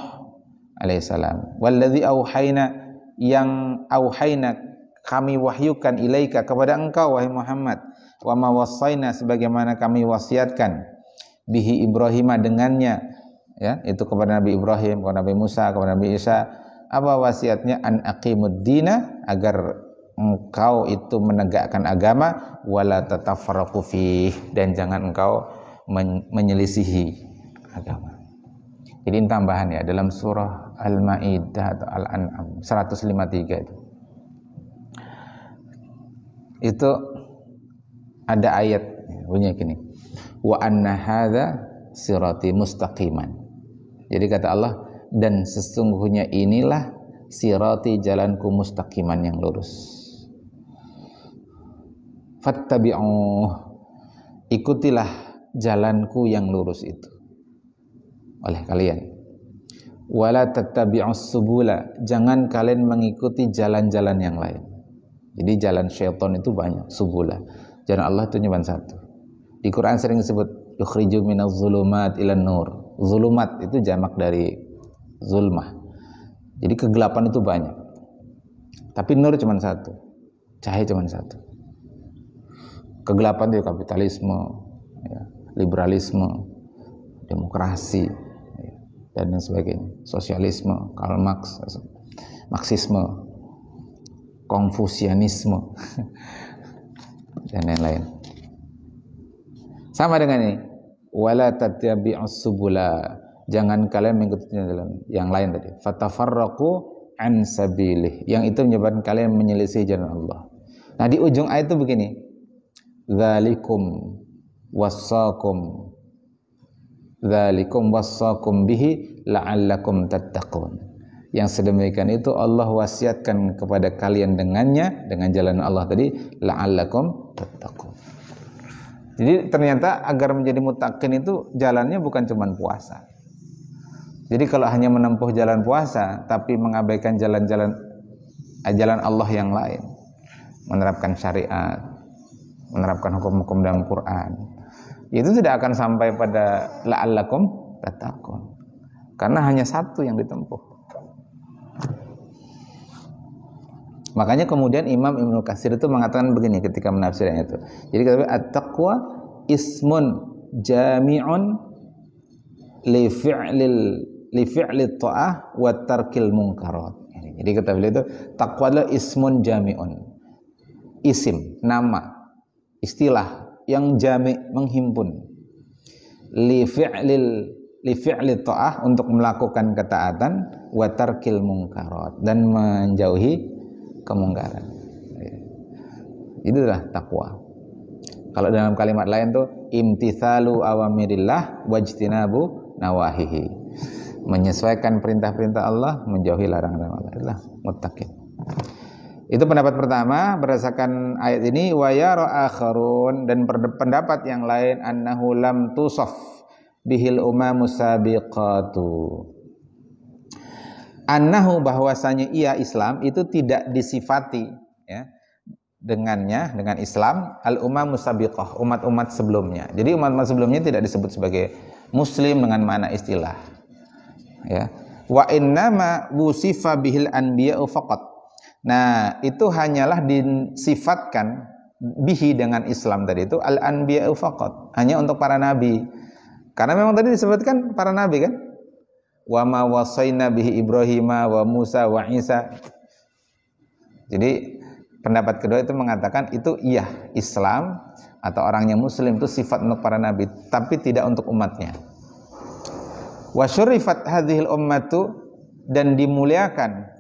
alaihissalam. Walladzi auhayna, yang auhayna kami wahyukan ilaika kepada engkau wahai Muhammad, wa ma wasaina sebagaimana kami wasiatkan bihi Ibrahim dengannya, ya, itu kepada Nabi Ibrahim, kepada Nabi Musa, kepada Nabi Isa. Apa wasiatnya? An aqimud dina, agar engkau itu menegakkan agama, wala tatafarraqu fih, dan jangan engkau menyelisihi agama. Jadi ini tambahan ya dalam surah Al-Maidah atau Al-An'am 153 itu ada ayat bunyinya gini, wa anna hadza sirati mustaqiman. Jadi kata Allah, dan sesungguhnya inilah sirati, jalanku, mustaqiman, yang lurus. Fattabi'u, ikutilah jalanku yang lurus itu oleh kalian. Wala tattabi'us subula, jangan kalian mengikuti jalan-jalan yang lain. Jadi jalan syaitan itu banyak, subula. Jalan Allah itu cuma satu. Di Quran sering disebut yukhriju minaz zulumat ilan nur. Zulumat itu jamak dari zulmah. Jadi kegelapan itu banyak. Tapi nur cuma satu. Cahaya cuma satu. Kegelapan itu kapitalisme, ya, liberalisme, demokrasi, ya, dan lain sebagainya. Sosialisme, Karl Marx, Marxisme, Konfusianisme dan lain-lain. Sama dengan ini, wala tattabi'us subula, jangan kalian mengikuti jalan yang lain tadi. Fatafarraqu an sabilih, yang itu menyebabkan kalian menyelisih jalan Allah. Nah, di ujung ayat itu begini, dzalikum wassakum bihi la'allakum tattaqun. Yang sedemikian itu Allah wasiatkan kepada kalian dengannya, dengan jalan Allah tadi, la'allakum tattaqun. Jadi ternyata agar menjadi muttaqin itu jalannya bukan cuma puasa. Jadi kalau hanya menempuh jalan puasa tapi mengabaikan jalan Allah yang lain, menerapkan syariat, menerapkan hukum-hukum dalam Quran, itu tidak akan sampai pada la'allakum tattaqun. Karena hanya satu yang ditempuh. Makanya kemudian Imam Ibnu Katsir itu mengatakan begini ketika menafsirnya itu. Jadi kata at-taqwa ismun jami'un li fi'li ta'ah wa tarkil munkarat. Jadi kata beliau itu taqwa adalah ismun jami'un. Isim, nama, istilah yang jami', menghimpun. Li fi'li ta'ah, untuk melakukan ketaatan, wa tarkil munkarat, dan menjauhi kemungkaran. Itulah takwa. Kalau dalam kalimat lain tuh imtithalu awamirillah wajtinabu nawahihi, menyesuaikan perintah-perintah Allah, menjauhi larangan Allah. Itulah muttaqin. Itu pendapat pertama berdasarkan ayat ini. Wa yara akharun, dan pendapat yang lain, annahu lam tusaf bihil umamus sabiqatu, annahu, bahwasanya ia Islam itu tidak disifati, ya, dengannya, dengan Islam, al-umamus sabiqah, umat-umat sebelumnya. Jadi umat-umat sebelumnya tidak disebut sebagai muslim dengan makna istilah, ya. Wa innama wusifa bihil anbiya'u faqat. Nah, itu hanyalah disifatkan bihi, dengan Islam tadi itu, al-anbiya'u faqat, hanya untuk para nabi. Karena memang tadi disebutkan para nabi kan? Wa ma wasaina bihi Ibrahima wa Musa wa Isa. Jadi pendapat kedua itu mengatakan itu iya, Islam atau orangnya muslim itu sifat untuk para nabi, tapi tidak untuk umatnya. Wa syurifat hadhil ummatu, dan dimuliakan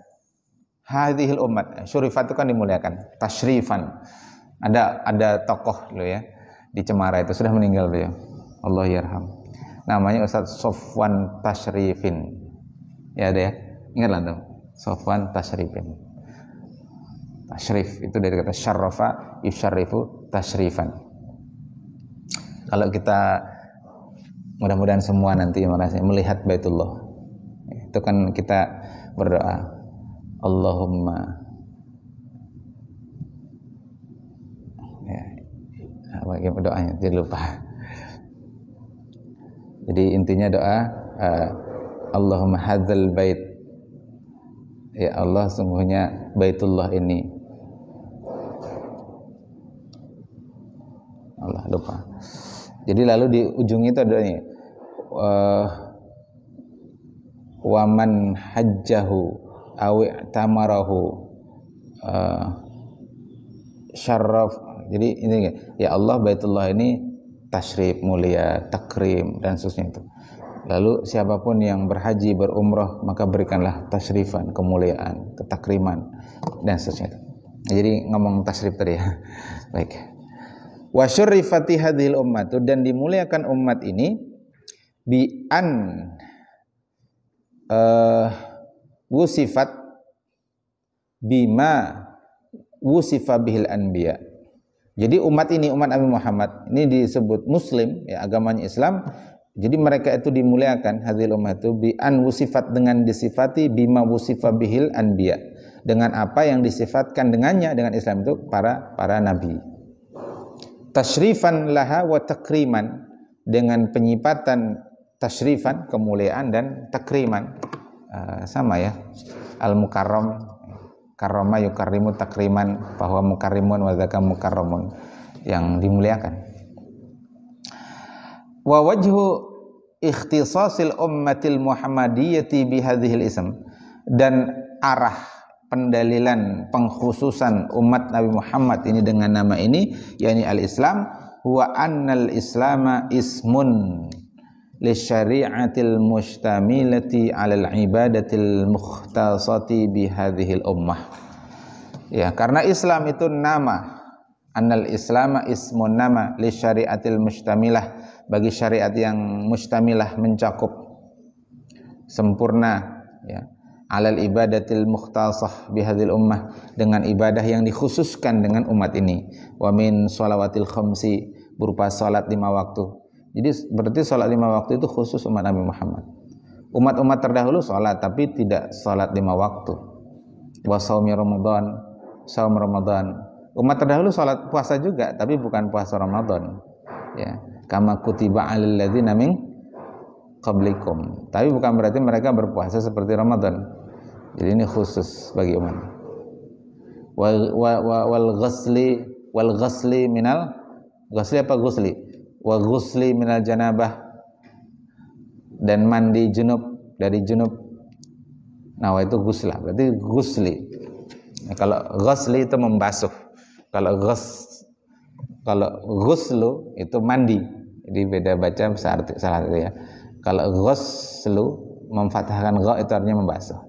hadhil ummat. Syurifat itu kan dimuliakan, tasyrifan. Ada tokoh dulu ya di Cemara itu, sudah meninggal beliau, Allah yarham. Namanya Ustaz Sofwan Tashrifin. Ya ada ya? Ingatlah tuh. Sofwan Tashrifin. Tashrif itu dari kata syarrafa yusyarrifu tashrifan. Kalau kita mudah-mudahan semua nanti merasa melihat Baitullah, itu kan kita berdoa, Allahumma, ya, apa doanya? Jadi lupa. Jadi intinya doa, Allahumma hadzal bait, ya Allah, sungguhnya Baitullah ini, lupa. Jadi lalu di ujung itu ada nih waman hajjahu awi tamarahu syarraf. Jadi ini ya Allah, Baitullah ini tasyrif, mulia, takrim dan seterusnya itu. Lalu siapapun yang berhaji, berumrah, maka berikanlah tasyrifan, kemuliaan, ketakriman dan seterusnya itu. Jadi ngomong tasyrif tadi ya. Baik. Wa syurrifati hadhil ummatu, dan dimuliakan umat ini bi an wusifat bima wusifa bihil anbiya. Jadi umat ini, umat Nabi Muhammad ini disebut muslim, ya, agamanya Islam. Jadi mereka itu dimuliakan, hadhil ummah itu bi an wusifat, dengan disifati bima wusifa bihil anbiya, dengan apa yang disifatkan dengannya, dengan Islam itu para nabi. Tasyrifan laha wa takriman, dengan penyipatan tasyrifan, kemuliaan, dan takriman. Sama ya, al-mukarram, karrama yukarrimu takriman, bahwa mukarrimun wa dzaka mukarramun, yang dimuliakan. Wa wajhu ikhtisasil ummatil muhammadiyyati bihadhil ism, dan arah pendalilan pengkhususan umat Nabi Muhammad ini dengan nama ini, yakni al-Islam, huwa annal islama ismun li syari'atil mustamilati 'alal ibadatil mukhtasati bi hadhil ummah. Ya, karena Islam itu nama, annal islama ismun, nama li syari'atil mustamilah, bagi syariat yang mustamilah, mencakup, sempurna, ya, 'alal ibadatil mukhtasah bi hadhil ummah, dengan ibadah yang dikhususkan dengan umat ini. Wa min shalawatil khamsi, berupa salat 5 waktu. Jadi berarti salat 5 waktu itu khusus umat Nabi Muhammad. Umat-umat terdahulu salat, tapi tidak salat 5 waktu. Wa shaumi Ramadan, saum Ramadan. Umat terdahulu salat puasa juga, tapi bukan puasa Ramadan. Ya, kama kutiba 'alal ladzina min qablikum. Tapi bukan berarti mereka berpuasa seperti Ramadan. Jadi ini khusus bagi umat. Wal ghasli minal ghasli apa ghusli? Wa ghusli minal janabah, dan mandi junub dari junub. Nah, itu ghuslah, berarti ghusli. Nah, kalau ghasli itu membasuh. Kalau ghuslu itu mandi. Jadi beda baca salah itu ya. Kalau ghuslu memfathahkan gha itu artinya membasuh.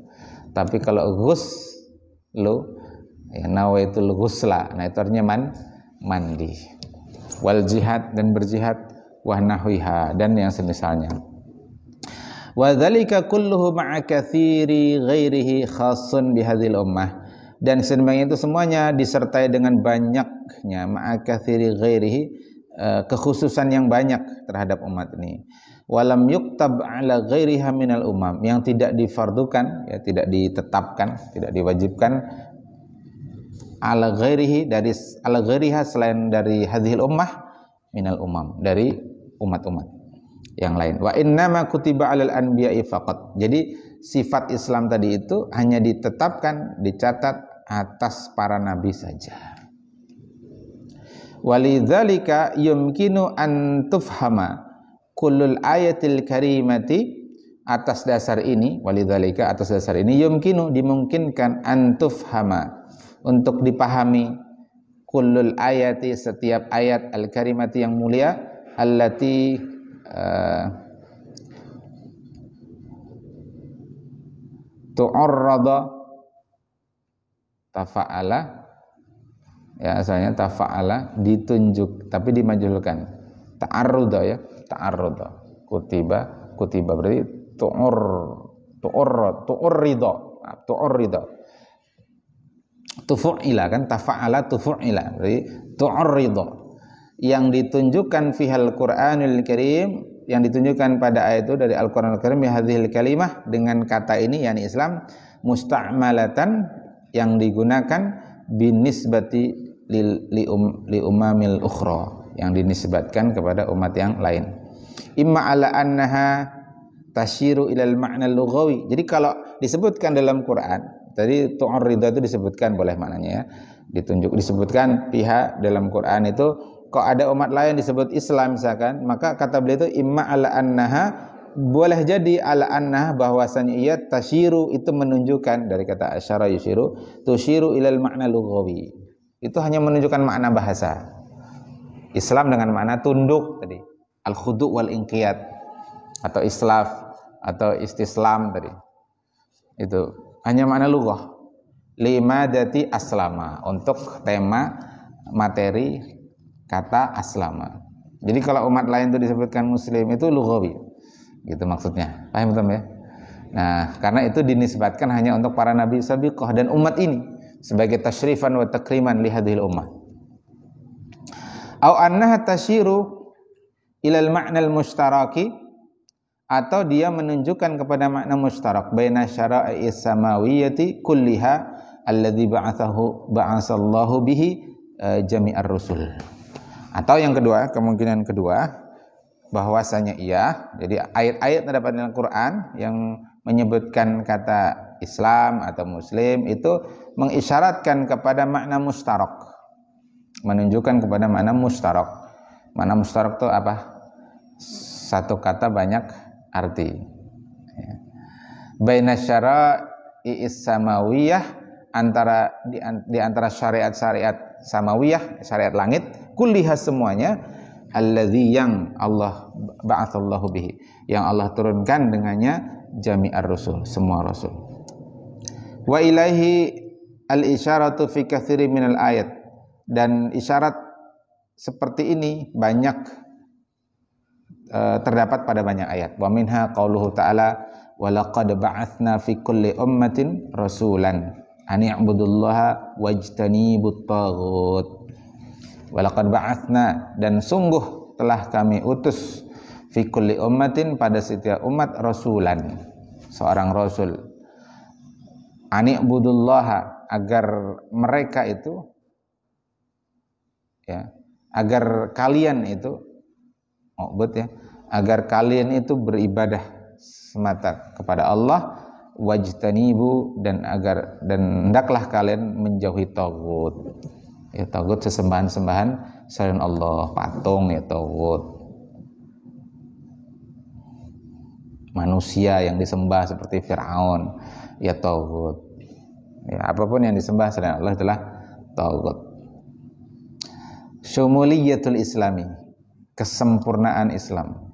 Tapi kalau ghuslu ya nawaitul ghusla, nah itu artinya mandi. Wal jihad, dan berjihad, wa nahwiha, dan yang semisalnya. Wa dzalika kulluhu ma'a katsiri ghairihi khassun bihadzal ummah, dan sedemikian itu semuanya disertai dengan banyaknya ma'a katsiri ghairihi, kekhususan yang banyak terhadap umat ini. Walam yuktab ala ghairiha minal umam, yang tidak difardukan, ya, tidak ditetapkan, tidak diwajibkan, ala ghairihi, dari ala ghairiha, selain dari hadhil ummah, minal umam, dari umat-umat yang lain. Wa innama kutiba alal anbiya'i faqat. Jadi sifat Islam tadi itu hanya ditetapkan, dicatat atas para nabi saja. Walidzalika yumkinu an tufhama kullul ayatil karimati, atas dasar ini, walidzalika, atas dasar ini, yumkinu, dimungkinkan, an tufhama, untuk dipahami, kullul ayati, setiap ayat, al-karimati, yang mulia, allati tu'arrada, tafa'ala, ya asalnya tafa'ala, ditunjuk, tapi dimajulkan, ta'arruda, ya, ta'arruda, kutiba berarti tu'urrida, tufu'ila, kan, tafa'ala tufu'ila, berarti tu'urrida, yang ditunjukkan fihal Qur'anul Karim, yang ditunjukkan pada ayat itu dari Al-Qur'anul Karim, ya hadhil kalimah, dengan kata ini, yakni Islam, musta'malatan, yang digunakan binisbati li umamil ukhra, yang dinisbatkan kepada umat yang lain. Imma ala annaha tasyiru ilal ma'na lughawi. Jadi kalau disebutkan dalam Quran, tadi tu'arrida itu disebutkan, boleh maknanya ya, disebutkan pihak dalam Quran itu kok ada umat lain disebut Islam misalkan, maka kata beliau itu imma ala annaha, boleh jadi ala annaha bahwasanya ia tasyiru itu menunjukkan dari kata asyara yusyiru, tusyiru ilal makna lughawi. Itu hanya menunjukkan makna bahasa. Islam dengan makna tunduk tadi, al-khudu' wal inqiyad atau islaf atau istislam tadi. Itu hanya makna lughah. Limadati aslama, untuk tema materi kata aslama. Jadi kalau umat lain itu disebutkan muslim itu lughawi. Gitu maksudnya. Paham betul ya? Nah, karena itu dinisbatkan hanya untuk para nabi sabiqah dan umat ini sebagai tasyrifan wa takriman li hadhil ummah. Au annaha tasyiru ilal ma'nal mustaraki, atau dia menunjukkan kepada makna mustarak baina syara'is samawiyyati kulliha alladzi ba'asallahu bihi jami'ar rusul. Atau yang kedua, kemungkinan kedua, bahwasanya iya, jadi ayat-ayat terdapat dalam Quran yang menyebutkan kata Islam atau Muslim itu mengisyaratkan kepada makna mustarak, menunjukkan kepada makna mustarak. Makna mustarak itu apa? Satu kata banyak arti. Baina syara'is samawiyah, antara di antara syariat-syariat samawiyah, syariat langit, kulliha semuanya, alladzi yang Allah ba'atsallahu bihi, yang Allah turunkan dengannya jami'ar rusul, semua rasul. Wa ilaihi al-isyaratu fi katsirin minal ayat, dan isyarat seperti ini banyak terdapat pada banyak ayat. Wa minha qauluhu ta'ala wa laqad ba'atsna fi kulli ummatin rasulan an i'budullaha wajtanibut taghut. Wa laqad ba'atsna, dan sungguh telah kami utus fi kulli ummatin, pada setiap umat, rasulan, seorang rasul, an i'budullaha, agar mereka itu ya, agar kalian itu agar kalian itu beribadah semata kepada Allah, wajtanibu, dan hendaklah kalian menjauhi taghut. Ya, taghut sesembahan-sembahan selain Allah, patung ya taghut. Manusia yang disembah seperti Fir'aun ya taghut. Ya, apapun yang disembah selain Allah itulah taghut. Syumuliyatul Islami, kesempurnaan Islam.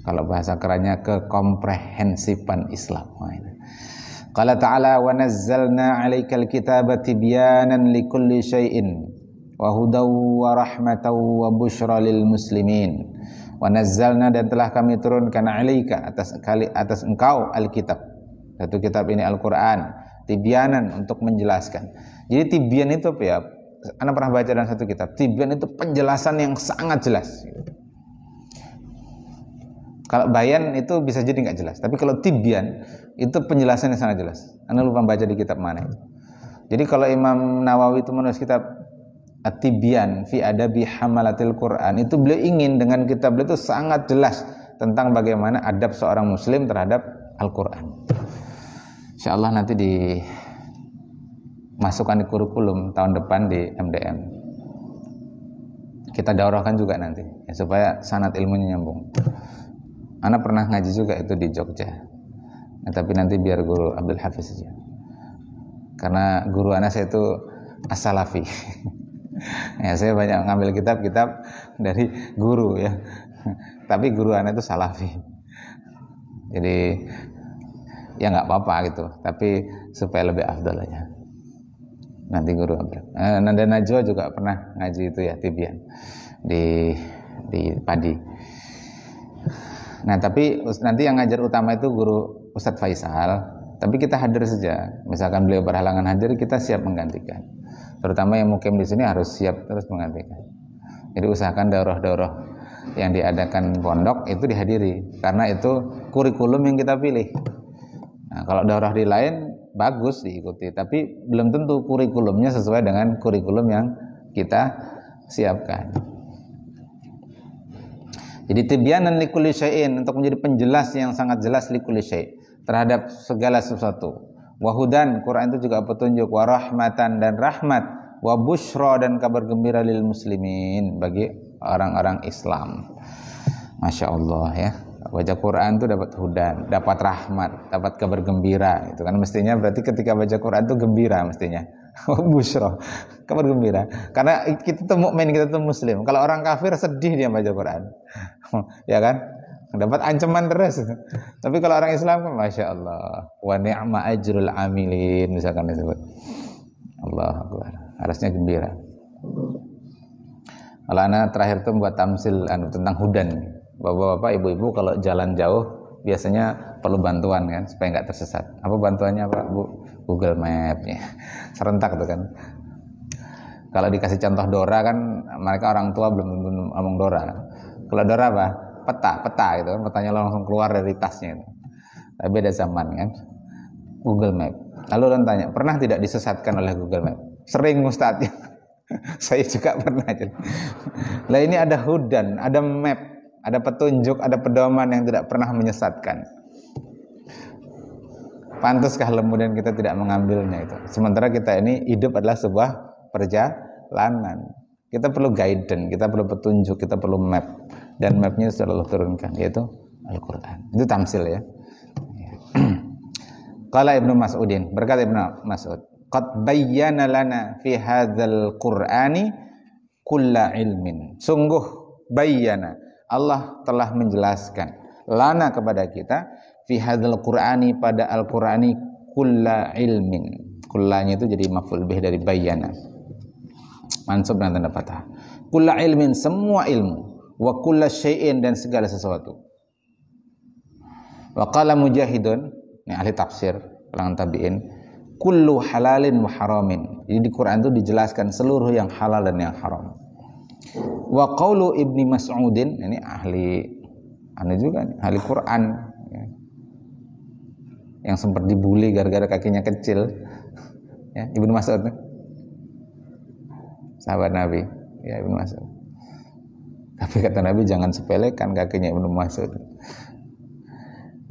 Kalau bahasa kerennya kekomprehensifan Islam. Qala ta'ala wa nazzalna 'alaikal kitaba tibyanan likulli syai'in wa hudaw wa rahmataw wa busyra lil muslimin. Wa nazzalna, dan telah kami turunkan 'alaika, atas engkau, alkitab. Satu kitab ini Al-Qur'an, tibyanan, untuk menjelaskan. Jadi tibyan itu apa ya? Anda pernah baca dalam satu kitab, tibyan itu penjelasan yang sangat jelas. Kalau bayan itu bisa jadi nggak jelas, tapi kalau tibyan itu penjelasan yang sangat jelas. Anda lupa baca di kitab mana itu. Jadi kalau Imam Nawawi itu menulis kitab At-Tibyan fi Adabi Hamalatil Quran, itu beliau ingin dengan kitab beliau itu sangat jelas tentang bagaimana adab seorang muslim terhadap Al-Quran. Insyaallah nanti dimasukkan di kurikulum tahun depan di MDM. Kita daurahkan juga nanti ya, supaya sanad ilmunya nyambung. Ana pernah ngaji juga itu di Jogja. Nah, tapi nanti biar guru Abdul Hafiz saja. Karena guru ana saya itu as-salafi. Ya, saya banyak ngambil kitab-kitab dari guru ya. Tapi guru ana itu salafi. Jadi ya nggak apa-apa gitu, tapi supaya lebih afdal aja. Nanti guru Abdul. Nanda Najwa juga pernah ngaji itu ya, Tibyan di Padi. Nah, tapi nanti yang ngajar utama itu guru Ustadz Faisal, tapi kita hadir saja. Misalkan beliau berhalangan hadir, kita siap menggantikan. Terutama yang mukim di sini harus siap terus menggantikan. Jadi usahakan daurah-daurah yang diadakan pondok itu dihadiri, karena itu kurikulum yang kita pilih. Nah, kalau daurah di lain bagus diikuti, tapi belum tentu kurikulumnya sesuai dengan kurikulum yang kita siapkan. Jadi tibyanan likulli syai'in, untuk menjadi penjelas yang sangat jelas likulli syai', terhadap segala sesuatu. Wahudan, Quran itu juga petunjuk, wa rahmatan, dan rahmat, wa busyra dan kabar gembira lil muslimin bagi orang-orang Islam. Masya Allah ya. Baca Quran itu dapat hudan, dapat rahmat, dapat kabar gembira. Itu kan mestinya berarti ketika baca Quran itu gembira mestinya. Busyra, kabar gembira. Karena kita tuh mukmin, kita tuh muslim. Kalau orang kafir sedih dia baca Quran. Ya kan? Dapat ancaman terus. Tapi kalau orang Islam kan Masya Allah. Wa ni'ma ajrul amilin misalkan disebut. Allahu Akbar. Harusnya gembira. Kalau anak terakhir tuh buat tamsil tentang hudan. Bapak-bapak, ibu-ibu kalau jalan jauh biasanya perlu bantuan kan supaya nggak tersesat. Apa bantuannya Pak Bu? Google Map ya. Serentak tuh kan. Kalau dikasih contoh Dora kan mereka orang tua belum ngomong Dora. Kalau Dora apa? Peta gitu kan. Petanya langsung keluar dari tasnya itu. Tapi beda zaman kan. Google Map. Lalu orang tanya, pernah tidak disesatkan oleh Google Map? Sering Ustadz. Saya juga pernah. Lah ini ada hudan, ada map, ada petunjuk, ada pedoman yang tidak pernah menyesatkan. Pantaskah kemudian kita tidak mengambilnya itu? Sementara kita ini hidup adalah sebuah perjalanan. Kita perlu guidance, kita perlu petunjuk, kita perlu map. Dan mapnya sudah Allah turunkan, yaitu Al-Quran. Itu tamsil ya. Qala Ibnu Mas'udin, berkata Ibnu Mas'ud, qad bayyana lana fi hadzal Qur'ani kulla ilmin. Sungguh bayyana, Allah telah menjelaskan lana kepada kita fi hadzal Qur'ani pada Al-Qur'ani kulla ilmin. Kullanya itu jadi maf'ul bih dari bayyana. Mansub dengan tanda fathah. Kulla ilmin, semua ilmu, wa kulla syai'in, dan segala sesuatu. Wa qala Mujahidun, ini ahli tafsir, kalangan tabi'in, kullu halalin wa haramin. Jadi di Quran itu dijelaskan seluruh yang halal dan yang haram. Wa qaulu Ibni Mas'udin, ini ahli juga nih, ahli Quran ya, yang sempat dibully gara-gara kakinya kecil ya, Ibnu Mas'ud sahabat Nabi ya, Ibnu Mas'ud. Tapi kata Nabi jangan sepelekan kakinya Ibnu Mas'ud.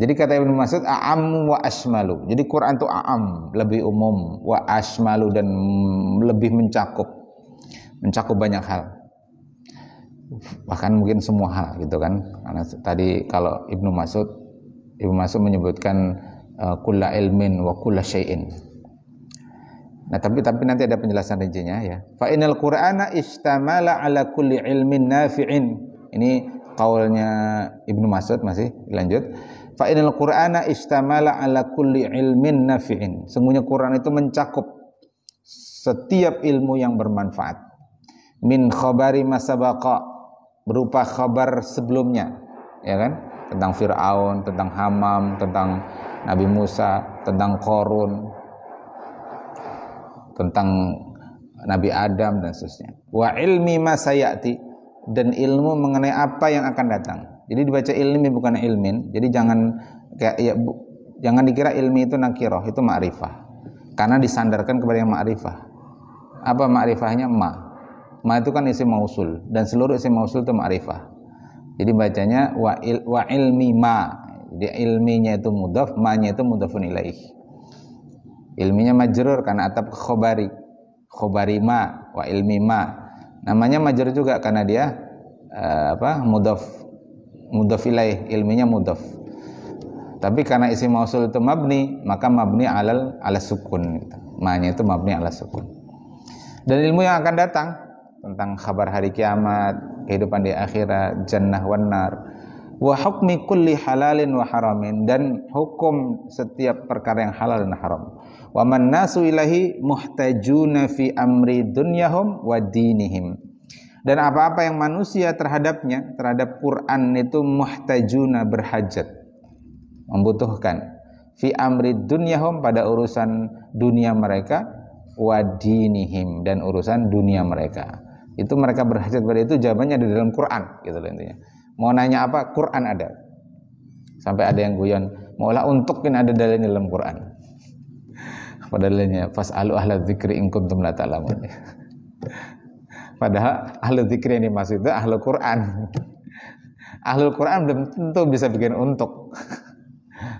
Jadi kata Ibnu Mas'ud, a'am wa asmalu. Jadi Quran itu a'am, lebih umum, wa asmalu, dan lebih mencakup banyak hal. Bahkan mungkin semua hal gitu kan. Karena tadi kalau Ibnu Mas'ud menyebutkan kulla ilmin wa kulla syai'in. Nah, tapi nanti ada penjelasan rincinya ya. Fa innal Qur'ana istamala ala kulli ilmin nafi'in. Ini qaulnya Ibnu Mas'ud, masih lanjut. Fa innal Qur'ana istamala ala kulli ilmin nafi'in. Sungguhnya Quran itu mencakup setiap ilmu yang bermanfaat. Min khabari masabaqa, berupa kabar sebelumnya, ya kan? Tentang Fir'aun, tentang Hamam, tentang Nabi Musa, tentang Qarun, tentang Nabi Adam dan seterusnya. Wa ilmi ma sayati, dan ilmu mengenai apa yang akan datang. Jadi dibaca ilmi bukan ilmin. Jadi jangan dikira ilmi itu nakirah, itu ma'rifah. Karena disandarkan kepada yang ma'rifah. Apa ma'rifahnya? Ma itu kan isim mausul, dan seluruh isim mausul itu ma'rifah. Jadi bacanya wa ilmi ma. Jadi ilminya itu mudhaf, ma-nya itu mudhafun ilaih. Ilminya majrur karena atap khobari ma, wa ilmi ma. Namanya majrur juga karena dia mudhaf ilaih, ilminya mudhaf. Tapi karena isim mausul itu mabni, maka mabni ala sukun gitu. Ma-nya itu mabni ala sukun. Dan ilmu yang akan datang tentang kabar hari kiamat, kehidupan di akhirat, jannah wan nar, wa hukmi kulli halalin wa haramin, dan hukum setiap perkara yang halal dan haram. Wa man nasu ilahi muhtajuna fi amri dunyahum wa dinihim. Dan apa-apa yang manusia terhadap Quran itu muhtajuna, berhajat, membutuhkan, fi amri dunyahum, pada urusan dunia mereka, wa dinihim, dan urusan dunia mereka. Itu mereka berhajat pada itu, jawabannya ada di dalam Quran gitu loh intinya. Mau nanya apa, Quran ada. Sampai ada yang guyon, maulah untukin ada dalilnya dalam Quran. Padahal fas'alu ahla dzikri in kuntum la ta'lamun. Padahal ahlu dzikri ini maksud itu ahlu Quran. Ahlu Quran belum tentu bisa bikin untuk.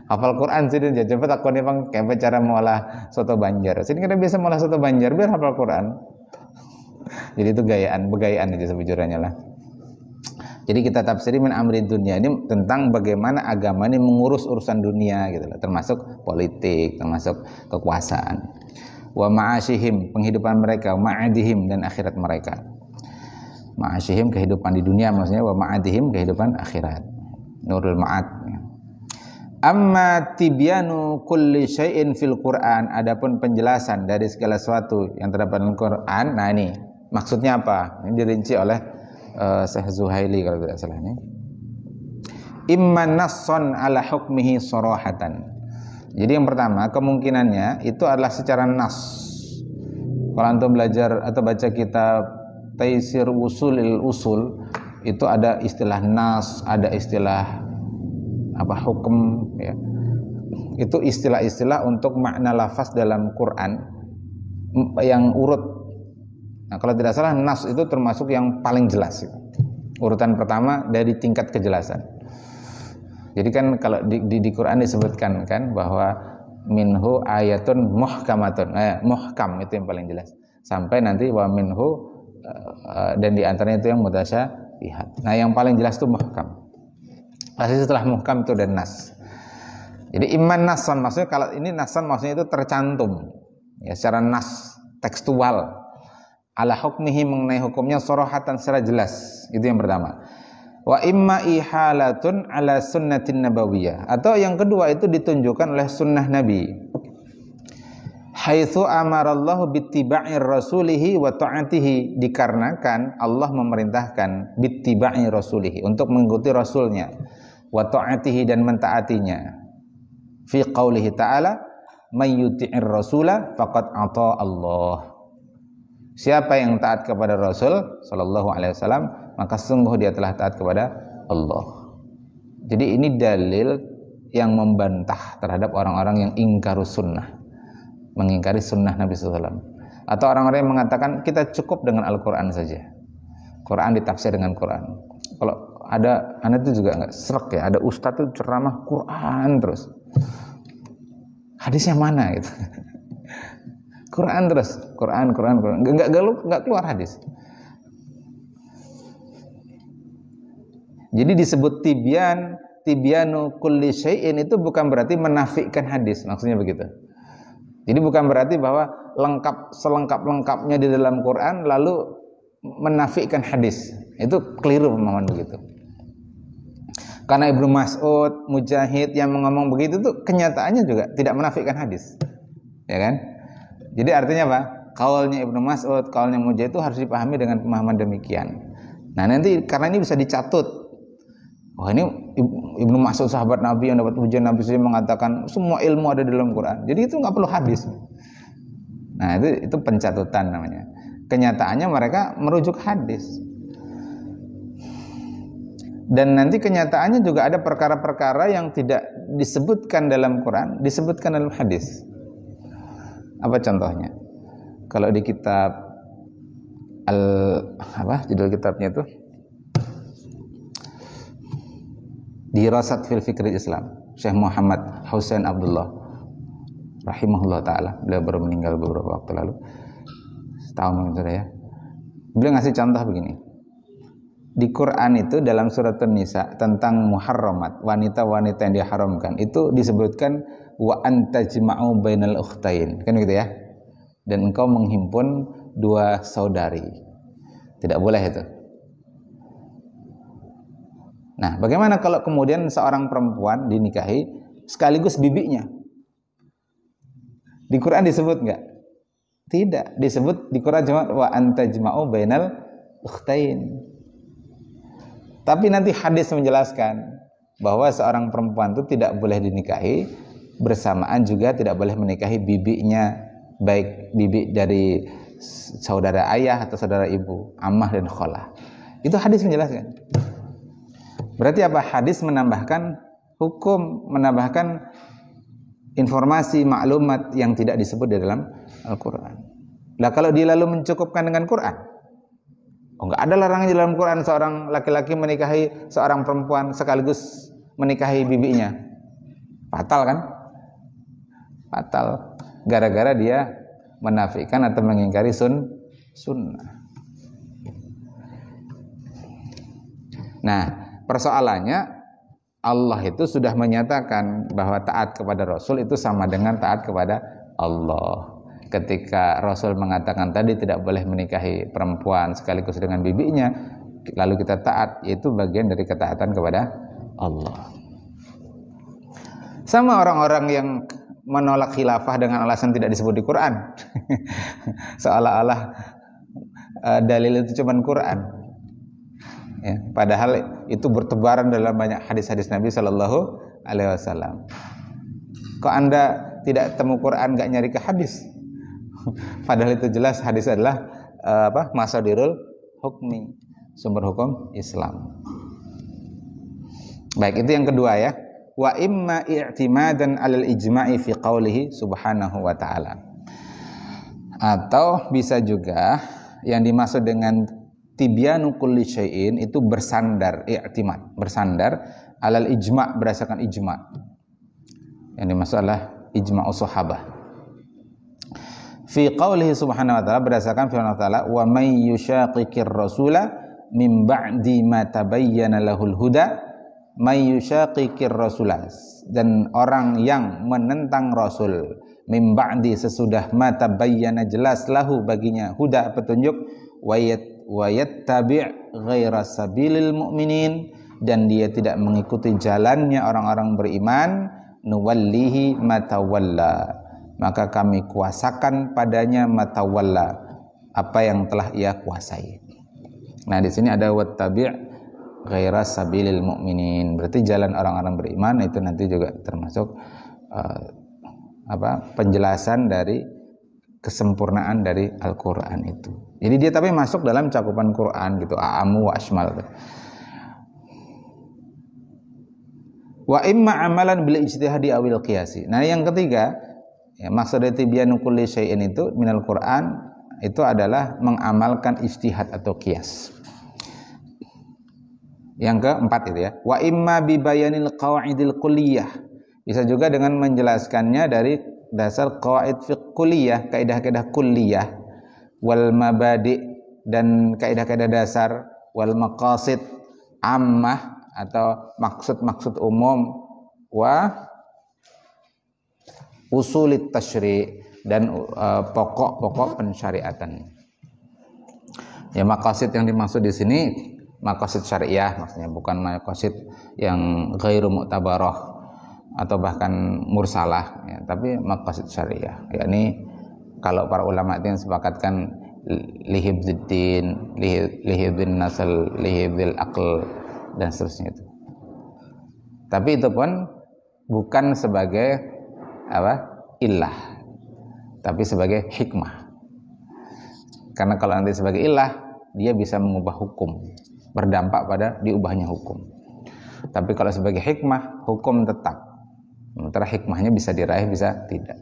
Hafal Quran sih, coba takut nih bang, kayak cara mengolah soto Banjar. Sini kita bisa mengolah soto Banjar biar hafal Quran. Jadi itu begayaan itu sebujurnya lah. Jadi kita tafsiri min amri dunia ini tentang bagaimana agama ini mengurus urusan dunia gitu loh, termasuk politik, termasuk kekuasaan. Wa ma'asyihim, penghidupan mereka, ma'adihim, dan akhirat mereka. Ma'asyihim, kehidupan di dunia maksudnya, wa ma'adihim, kehidupan akhirat. Nurul Ma'ad. Amma tibyanu kulli syai'in fil Qur'an, adapun penjelasan dari segala sesuatu yang terdapat dalam Quran. Nah ini maksudnya apa? Ini dirinci oleh Syekh Zuhaili kalau tidak salah ini. Imma nasson ala hukmihi sarahatan. Jadi yang pertama kemungkinannya itu adalah secara nas. Kalau antum belajar atau baca kitab Taisir Usulil Usul, itu ada istilah nas, ada istilah hukum ya. Itu istilah-istilah untuk makna lafaz dalam Quran yang urut. Nah, kalau tidak salah nas itu termasuk yang paling jelas. Urutan pertama dari tingkat kejelasan. Jadi kan kalau di Quran disebutkan kan bahwa minhu ayatun muhkamatun. Muhkam itu yang paling jelas. Sampai nanti wa minhu dan di antaranya itu yang mutasyabihat. Nah, yang paling jelas itu muhkam. Pasti setelah muhkam itu dan nas. Jadi iman nasan maksudnya kalau ini nasan maksudnya itu tercantum ya secara nas tekstual. Ala hukmihi mengenai hukumnya sarahatan secara jelas. Itu yang pertama. Wa imma ihalatun ala sunnatin nabawiyah, atau yang kedua itu ditunjukkan oleh sunnah Nabi. Haitsu amarallahu bittiba'ir rasulihi wa ta'atihi, dikarenakan Allah memerintahkan bittiba'i rasulihi untuk mengikuti rasulnya, wa ta'atihi dan mentaatinya. Fi qaulihi ta'ala may yuti'ir rasula faqad ata Allah. Siapa yang taat kepada Rasul sallallahu alaihi wasallam, maka sungguh dia telah taat kepada Allah. Jadi ini dalil yang membantah terhadap orang-orang yang ingkarus sunnah, mengingkari sunnah Nabi sallallahu alaihi wasallam, atau orang-orang yang mengatakan kita cukup dengan Al-Quran saja, Quran ditafsir dengan Quran. Kalau ada, anak itu juga nggak serak ya, ada ustadz itu ceramah Quran terus, hadisnya mana gitu. Quran terus, Quran, nggak keluar hadis. Jadi disebut tibyanu kulli syai'in itu bukan berarti menafikan hadis, maksudnya begitu. Jadi bukan berarti bahwa selengkap-lengkapnya di dalam Quran lalu menafikan hadis. Itu keliru pemahaman begitu. Karena Ibnu Mas'ud, Mujahid yang ngomong begitu tuh kenyataannya juga tidak menafikan hadis. Ya kan? Jadi artinya apa? Kaulnya Ibnu Mas'ud, kaulnya Mujahid itu harus dipahami dengan pemahaman demikian. Nah, nanti karena ini bisa dicatut. Wah, ini Ibnu Mas'ud sahabat Nabi yang dapat ujian Nabi SAW mengatakan semua ilmu ada di dalam Quran. Jadi itu nggak perlu hadis. Nah, itu pencatutan namanya. Kenyataannya mereka merujuk hadis. Dan nanti kenyataannya juga ada perkara-perkara yang tidak disebutkan dalam Quran, disebutkan dalam hadis. Apa contohnya? Kalau di kitab judul kitabnya itu Dirasat fil Fikri Islam, Syekh Muhammad Husain Abdullah rahimahullah taala. Beliau baru meninggal beberapa waktu lalu. Setahun mungkin sudah ya. Beliau ngasih contoh begini. Di Quran itu dalam surat An-Nisa tentang muharramat, wanita-wanita yang diharamkan, itu disebutkan wa antajma'u bainal ukhtain, kan gitu ya. Dan engkau menghimpun dua saudari. Tidak boleh itu. Nah, bagaimana kalau kemudian seorang perempuan dinikahi sekaligus bibinya? Di Quran disebut enggak? Tidak, disebut di Quran cuma wa antajma'u bainal ukhtain. Tapi nanti hadis menjelaskan bahwa seorang perempuan itu tidak boleh dinikahi bersamaan juga tidak boleh menikahi bibinya, baik bibi dari saudara ayah atau saudara ibu, ammah dan khalah. Itu hadis menjelaskan. Berarti apa? Hadis menambahkan hukum, menambahkan informasi, maklumat yang tidak disebut di dalam Al-Quran. Nah, kalau dia lalu mencukupkan dengan Quran, enggak ada larangan di dalam Quran seorang laki-laki menikahi seorang perempuan sekaligus menikahi bibinya. Fatal kan? Fatal. Gara-gara dia menafikan atau mengingkari sunnah. Nah, persoalannya Allah itu sudah menyatakan bahwa taat kepada Rasul itu sama dengan taat kepada Allah. Ketika Rasul mengatakan tadi tidak boleh menikahi perempuan sekaligus dengan bibinya, lalu kita taat, yaitu bagian dari ketaatan kepada Allah. Sama orang-orang yang menolak khilafah dengan alasan tidak disebut di Quran. Seolah-olah dalil itu cuma Quran. Ya, padahal itu bertebaran dalam banyak hadis-hadis Nabi Shallallahu Alaihi Wasallam. Kok Anda tidak temu Quran gak nyari ke hadis? Padahal itu jelas hadis adalah masadirul hukmi, sumber hukum Islam. Baik, itu yang kedua ya. Wa imma i'timadan 'alal ijma'i fi qaulihi subhanahu wa ta'ala. Atau bisa juga yang dimaksud dengan tibyanu kulli syai'in itu bersandar, i'timad, bersandar 'alal ijma', berdasarkan ijma'. Yang dimaksud adalah ijma'us sahabah. Fi qaulihi subhanahu wa ta'ala, berdasarkan firman Allah Ta'ala, wa may yushaqiqir rasula min ba'di ma tabayyana lahul huda, may yushaqiqir rasula, dan orang yang menentang Rasul min ba'di, sesudah ma tabayyana, jelas, lahu baginya, huda, petunjuk, wa yattabi' ghaira sabilil mu'minin, dan dia tidak mengikuti jalannya orang-orang beriman, nuwallihi matawalla, maka kami kuasakan padanya matawalla, apa yang telah ia kuasai. Nah, di sini ada wattabi' ghaira sabilil mu'minin, berarti jalan orang-orang beriman. Itu nanti juga termasuk penjelasan dari kesempurnaan dari Al-Qur'an itu. Jadi dia tapi masuk dalam cakupan Quran gitu, a'amu wa ashmal. Wa imma amalan bil ijtihadi awil qiyasi. Nah, yang ketiga, ya, maksud dari tibyanu kulli syai'in itu minal Quran itu adalah mengamalkan ijtihad atau qiyas. Yang keempat itu ya, wa imma bi bayanil qawaidil kulliyah, bisa juga dengan menjelaskannya dari dasar qawaid fiqh kulliyah, kaidah-kaidah kulliyah, wal mabadi, dan kaidah-kaidah dasar, wal maqasid ammah atau maksud-maksud umum, wa usulit tasyri', dan pokok-pokok pensyariatan. Ya, maqasid yang dimaksud di sini maqasid syariah, maksudnya bukan maqasid yang ghairu mu'tabarah atau bahkan mursalah ya, tapi maqasid syariah, yakni kalau para ulama itu sepakatkan lihibdiddin, lihibdin nasl, lihibdil aql, dan seterusnya itu. Tapi itu pun bukan sebagai illah, tapi sebagai hikmah. Karena kalau nanti sebagai illah, dia bisa mengubah hukum, berdampak pada diubahnya hukum. Tapi kalau sebagai hikmah, hukum tetap. Sementara hikmahnya bisa diraih, bisa tidak.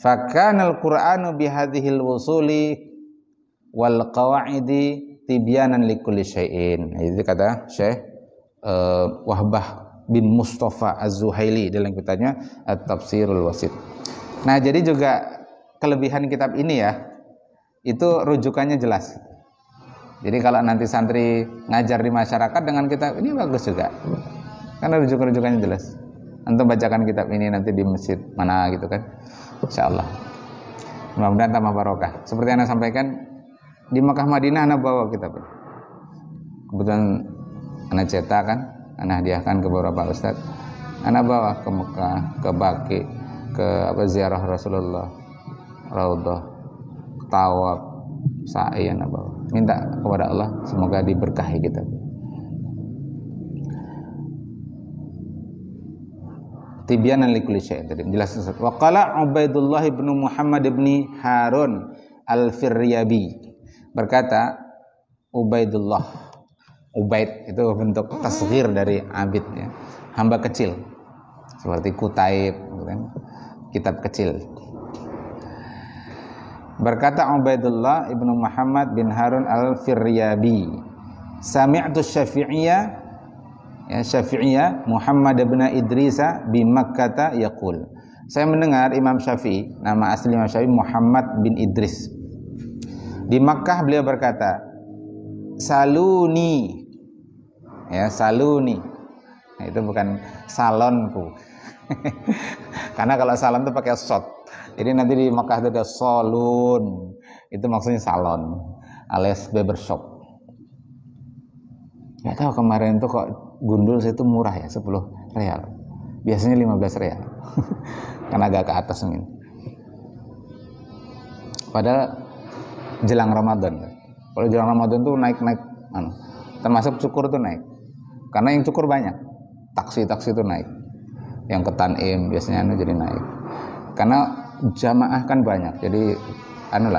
Fakanal Qur'anu bihadhil wusuli wal qawaidi tibyanan likulli syai'in. Itu kata Syekh Wahbah bin Mustafa Az-Zuhaili dalam kitabnya At-Tafsirul Wasit. Nah, jadi juga kelebihan kitab ini ya, itu rujukannya jelas. Jadi kalau nanti santri ngajar di masyarakat dengan kitab ini bagus juga, karena rujukan-rujukannya jelas. Antum bacakan kitab ini nanti di masjid mana gitu kan, insyaallah. Mudah-mudahan tambah barokah. Seperti yang saya sampaikan, di Makkah Madinah anak bawa kitab ini. Kebetulan anak cetak kan, anak hadiahkan ke beberapa ustaz. Anak bawa ke Mekah, ke Baqi, ke ziarah Rasulullah, Raudhah, tawaf, sa'i, anak bawa. Minta kepada Allah semoga diberkahi kita. Tibyanan likulli syai', tadi jelas. Wa qala Ubaidullah bin Muhammad bin Harun Al-Firyabi, berkata Ubaidullah, Ubaid itu bentuk tasghir dari abid ya, hamba kecil, seperti Kutaib kan, kitab kecil. Berkata Ubaidullah ibnu Muhammad bin Harun al-Firyabi, sami'tu Syafi'iyah, ya, Syafi'iyah Muhammad bin Idrisa bi Makkah yaqul. Saya mendengar Imam Syafi'i, nama asli Imam Syafi'i Muhammad bin Idris. Di Makkah beliau berkata, saluni. Ya, saluni. Nah, itu bukan salonku. Karena kalau salon itu pakai shot. Jadi nanti di Makkah itu ada salon. Itu maksudnya salon alias barbershop. Nggak tahu kemarin tuh kok gundul saya itu murah ya, 10 real. Biasanya 15 real. Karena agak ke atas mungkin. Padahal jelang Ramadan. Kalau jelang Ramadan tuh naik-naik, termasuk cukur tuh naik. Karena yang cukur banyak, taksi-taksi itu naik. Yang ke Tanim biasanya jadi naik. Karena jamaah kan banyak, jadi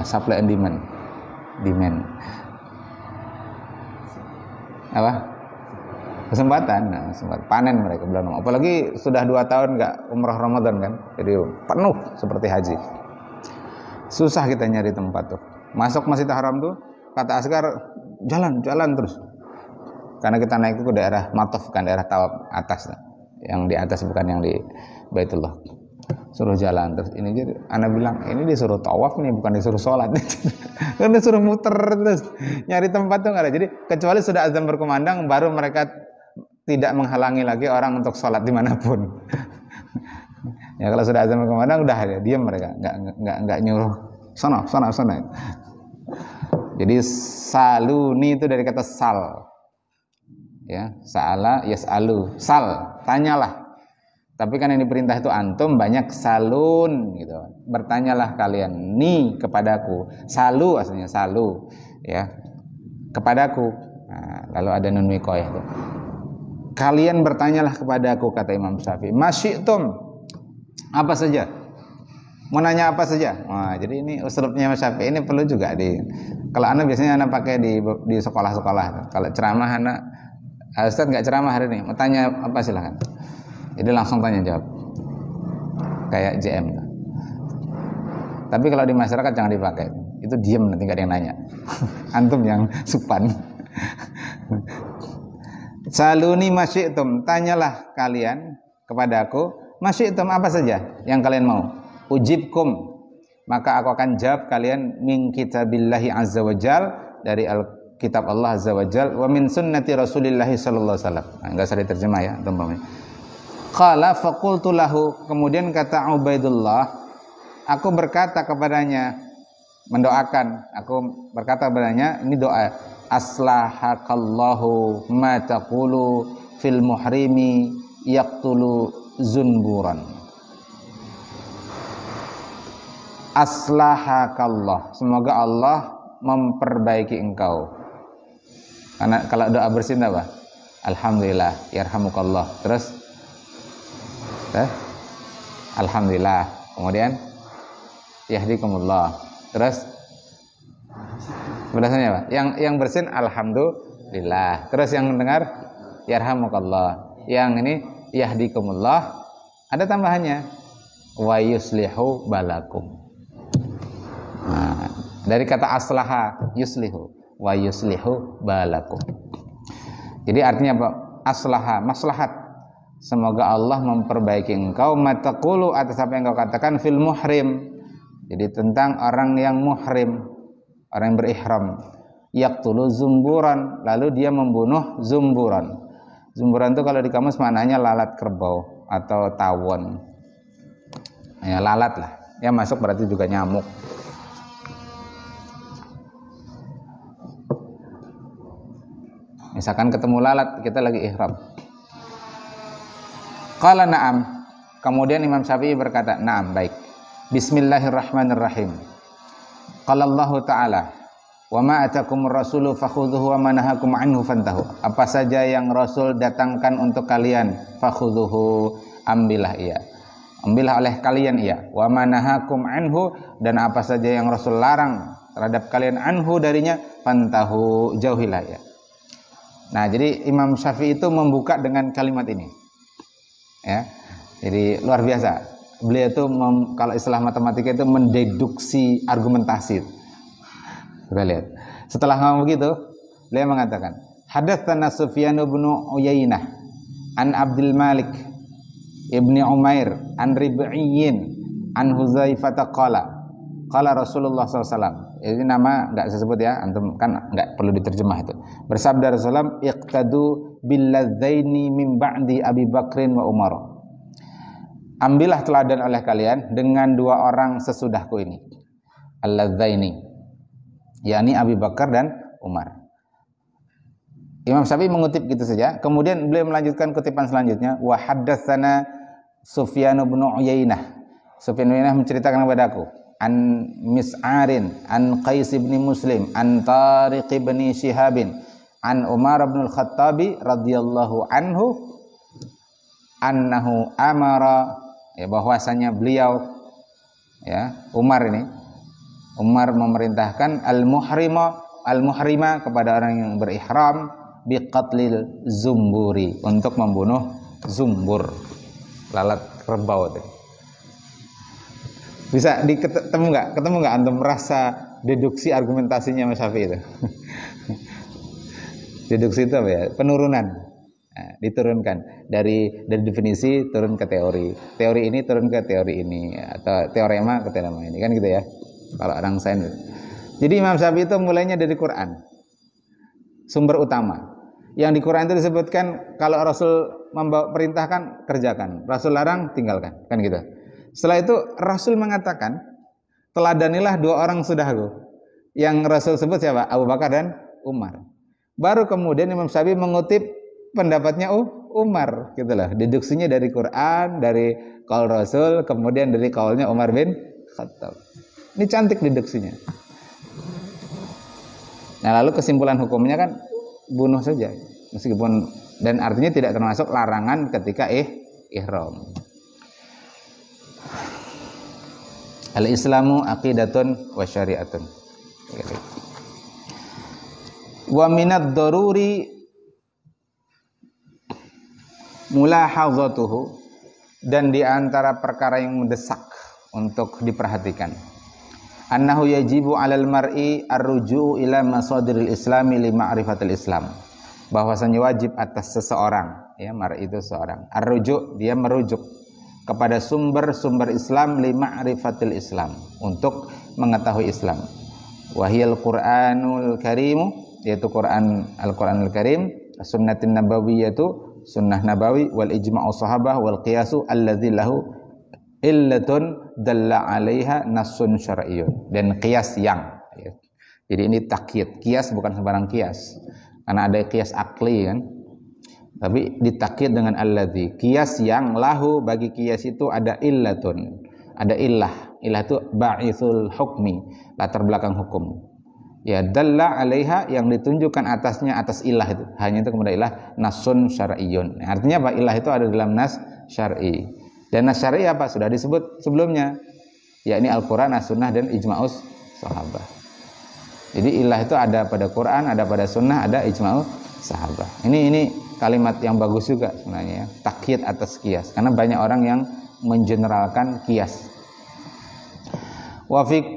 supply and demand. Apa? Kesempatan, kesempatan panen mereka bulan Ramadan. Apalagi sudah 2 tahun nggak umrah Ramadan kan, jadi penuh seperti haji. Susah kita nyari tempat tuh. Masuk Masjidil Haram tuh, kata Asgar, jalan terus. Karena kita naik ke daerah Mataf kan, daerah Tawaf atas. Yang di atas bukan yang di Baitullah. Suruh jalan terus. Ini jadi anak bilang, ini disuruh tawaf nih, bukan disuruh sholat. Kan disuruh muter terus. Nyari tempat tuh nggak ada. Jadi kecuali sudah azan berkumandang, baru mereka tidak menghalangi lagi orang untuk sholat dimanapun. Ya kalau sudah azan berkumandang udah ya, diam mereka, nggak nyuruh sana. Jadi saluni itu dari kata sal. Ya, sa'ala yas'alu, sal, tanyalah. Tapi kan yang diperintah itu antum, banyak salun gitu. Bertanyalah kalian ni kepadaku. Salu aslinya salu, ya. Kepadaku. Nah, lalu ada nun wiqayah itu. Kalian bertanyalah kepadaku, kata Imam Syafi'i. Masyi'tum, apa saja. Mau nanya apa saja. Wah, jadi ini usulnya Imam Syafi'i ini perlu juga kalau anak biasanya anak pakai di sekolah-sekolah. Kalau ceramah anak, Ustaz nggak ceramah hari ini, mau tanya apa silahkan. Jadi langsung tanya jawab, kayak JM. Tapi kalau di masyarakat jangan dipakai, itu diem nanti nggak ada yang nanya. Antum yang supan. Saluni masyi'tum, tanyalah kalian kepadaku, masyi'tum apa saja yang kalian mau. Ujibkum, maka aku akan jawab kalian min kitabillahi azza wajal, dari kitab Allah azza wajal, wa min sunnati rasulillahi sallallahu alaihi wasallam. Enggak usah diterjemah ya, teman-teman. Qala faqultu lahu, kemudian kata Ubaidullah, aku berkata kepadanya, mendoakan, aku berkata kepadanya, ini doa, aslahakallahu ma taqulu fil muhrimi yaqtulu zunburan. Aslahakallah, semoga Allah memperbaiki engkau. Karena kalau doa bersin apa? Alhamdulillah, yarhamukallah. Terus alhamdulillah. Kemudian yahdikumullah. Terus berdasarnya apa? Yang bersin alhamdulillah. Terus yang mendengar yarhamukallah. Yang ini yahdikumullah. Ada tambahannya, wa yuslihu balakum. Nah, dari kata aslaha yuslihu, wa yuslihu balakum. Jadi artinya apa? Aslaha, maslahat. Semoga Allah memperbaiki engkau mataqulu, atas apa yang kau katakan fil muhrim. Jadi tentang orang yang muhrim, orang yang berihram. Yaqtulu zumburan, lalu dia membunuh zumburan. Zumburan itu kalau di kamus maknanya lalat kerbau atau tawon. Ya lalat lah. Ya masuk berarti juga nyamuk. Misalkan ketemu lalat, kita lagi ihram. Qala na'am. Kemudian Imam Syafi'i berkata, na'am, baik. Bismillahirrahmanirrahim. Qala Allah Ta'ala, wa ma atakumur rasulu fakhudhuhu wa ma nahakum anhu fantahu. Apa saja yang Rasul datangkan untuk kalian, fakhudhuhu, ambillah ia. Ambillah oleh kalian ia. Wa ma nahakum anhu, dan apa saja yang Rasul larang terhadap kalian anhu darinya, fantahu, jauhilah ia. Nah, jadi Imam Syafi'i itu membuka dengan kalimat ini. Ya. Jadi luar biasa. Beliau itu kalau istilah matematika itu mendeduksi argumentasi. Kita lihat. Setelah ngomong begitu, beliau mengatakan, hadatsana Sufyan bin Uyainah an Abdul Malik ibni Umair an Rib'iyyin an Huzaifah qala qala Rasulullah SAW Ini nama nggak saya sebut ya, antum kan nggak perlu diterjemah itu. Bersabda Rasulullah, iqtadu billadzaini min ba'di Abi Bakrin wa Umar. Ambillah teladan oleh kalian dengan dua orang sesudahku ini. Alladzaini, yakni Abi Bakar dan Umar. Imam Syafi'i mengutip gitu saja. Kemudian beliau melanjutkan kutipan selanjutnya, wa haddatsana Sufyan bin Uyainah. Sufyan bin Uyainah menceritakan kepadaku, an Mis'arin, an Qais bin Muslim, an Tariq bin Shihabin, an Umar bin Al-Khattabi radhiyallahu anhu annahu amara, ya bahwasanya beliau, ya Umar memerintahkan al-muhrima kepada orang yang berihram biqatlil zumburi, untuk membunuh zumbur, lalat kerbau itu. Bisa ketemu nggak antum merasa deduksi argumentasinya Mas Syafi'i itu? Deduksi itu apa ya? Penurunan. Nah, diturunkan dari definisi turun ke teori. Teori ini turun ke teori ini, atau teorema ke teorema ini, kan gitu ya. Kalau orang sains. Jadi Imam Syafi'i itu mulainya dari Quran. Sumber utama. Yang di Quran itu disebutkan kalau Rasul perintahkan kerjakan, Rasul larang tinggalkan, kan gitu. Setelah itu Rasul mengatakan, teladanilah dua orang sudahku. Yang Rasul sebut siapa? Abu Bakar dan Umar. Baru kemudian Imam Syafi'i mengutip pendapatnya Umar, gitulah. Deduksinya dari Quran, dari qaul Rasul, kemudian dari qaulnya Umar bin Khattab. Ini cantik deduksinya. Nah, lalu kesimpulan hukumnya kan bunuh saja, meskipun, dan artinya tidak termasuk larangan ketika ihram. Al-Islamu aqidatun wa syari'atun. Wa minad daruri mulahadzatuhu, dan di antara perkara yang mendesak untuk diperhatikan, annahu yajibu 'alal mar'i ar-ruju'u ila masadiril islami li ma'rifatil islam, bahwasanya wajib atas seseorang, ya mar'i itu seorang, ar-ruju', dia merujuk kepada sumber-sumber Islam li ma'rifatil islam, untuk mengetahui Islam. Wahiyal Qur'anul Karim, yaitu Al-Qur'anul Karim, sunnatin nabawiyyatu, sunnah nabawi, wal ijma'u sahabah, wal qiyasu alladzi lahu illatun dalla 'alaiha nassun syar'iyyun, dan qiyas yang, ya. Jadi ini takyid, qiyas bukan sembarang qiyas, karena ada qiyas akli kan, tapi ditakyid dengan alladzi, qiyas yang lahu, bagi qiyas itu ada illatun, ada illah itu ba'ithul hukmi, latar belakang hukum, ya, dalla 'alaiha, yang ditunjukkan atasnya, atas illah itu, hanya itu kemudian illah nassun syar'iyyun. Artinya apa? Illah itu ada dalam nas syar'i. Dan nas syar'i apa? Sudah disebut sebelumnya, yakni Al-Quran, As-Sunnah, dan Ijma'us Sahabah. Jadi ilah itu ada pada Quran, ada pada Sunnah, ada Ijma'us Sahabah. Ini kalimat yang bagus juga sebenarnya, ya. Takyid atas qiyas, karena banyak orang yang mengeneralkan qiyas. Wa fi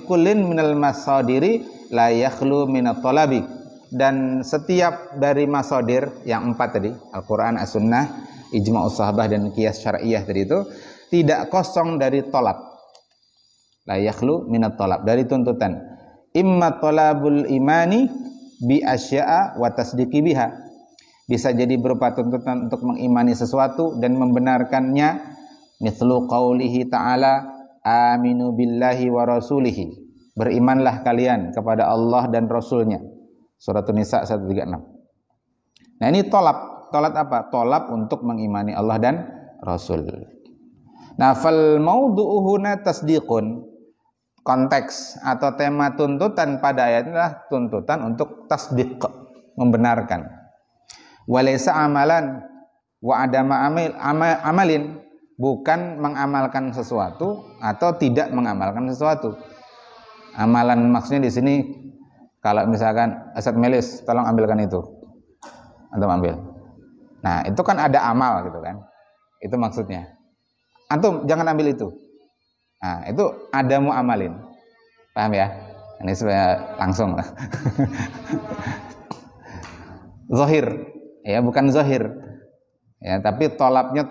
kullin minal masadiri la yakhlu minat talabi, dan setiap dari masadir yang 4 tadi, Al-Quran, As-Sunnah, Ijma'us Sahabah, dan qiyas syar'iyah tadi itu, tidak kosong dari tolab. La yakhlu minat tolab, dari tuntutan. Imma tolabul imani bi asya'a wa tasdiqi biha, bisa jadi berupa tuntutan untuk mengimani sesuatu dan membenarkannya, mithlu qaulihi ta'ala aminu billahi wa rasulihi, berimanlah kalian kepada Allah dan Rasulnya, Surat An-Nisa 136. Nah, ini tolab apa? Tolab untuk mengimani Allah dan Rasul. Nah, fal maudu'u huna tasdiqun, konteks atau tema tuntutan pada ayat adalah tuntutan untuk tasdiq, membenarkan. Walaysa amalan wa adama amalin, bukan mengamalkan sesuatu atau tidak mengamalkan sesuatu. Amalan maksudnya di sini, kalau misalkan Ustaz Melis, tolong ambilkan itu, antum ambil. Nah, itu kan ada amal gitu kan, itu maksudnya. Antum jangan ambil itu. Nah, itu ada mu'amalin, paham ya? Ini supaya langsung lah. Zahir, ya, bukan zahir, ya, tapi tolabnya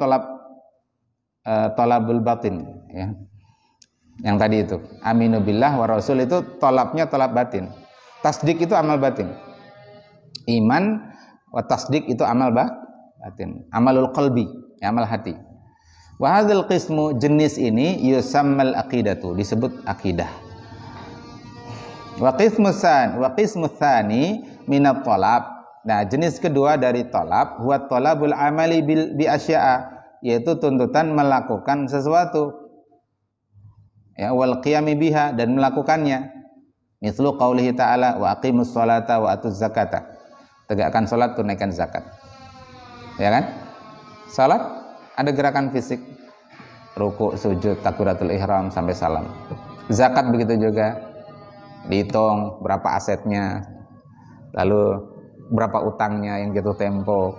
tolabul batin, ya. Yang tadi itu, aminu billah wa rasul itu tolabnya tolab batin. Tasdik itu amal batin. Iman wa tasdik itu amal batin. Amalul qalbi, amal hati. Wa hadzal qismu, jenis ini yusammal aqidatu, disebut akidah. Wa qismu tsani minat talab. Nah, jenis kedua dari talab huwa talabul amali bi asya'a, yaitu tuntutan melakukan sesuatu. Ya, wal qiyami biha, dan melakukannya. Mithlu qaulihi ta'ala wa aqimus sholata wa atuz zakata. Tegakkan salat, tunaikan zakat. Ya kan? Salat ada gerakan fisik, ruku, sujud, takbiratul ihram sampai salam. Zakat begitu juga, dihitung berapa asetnya, lalu berapa utangnya yang jatuh tempo,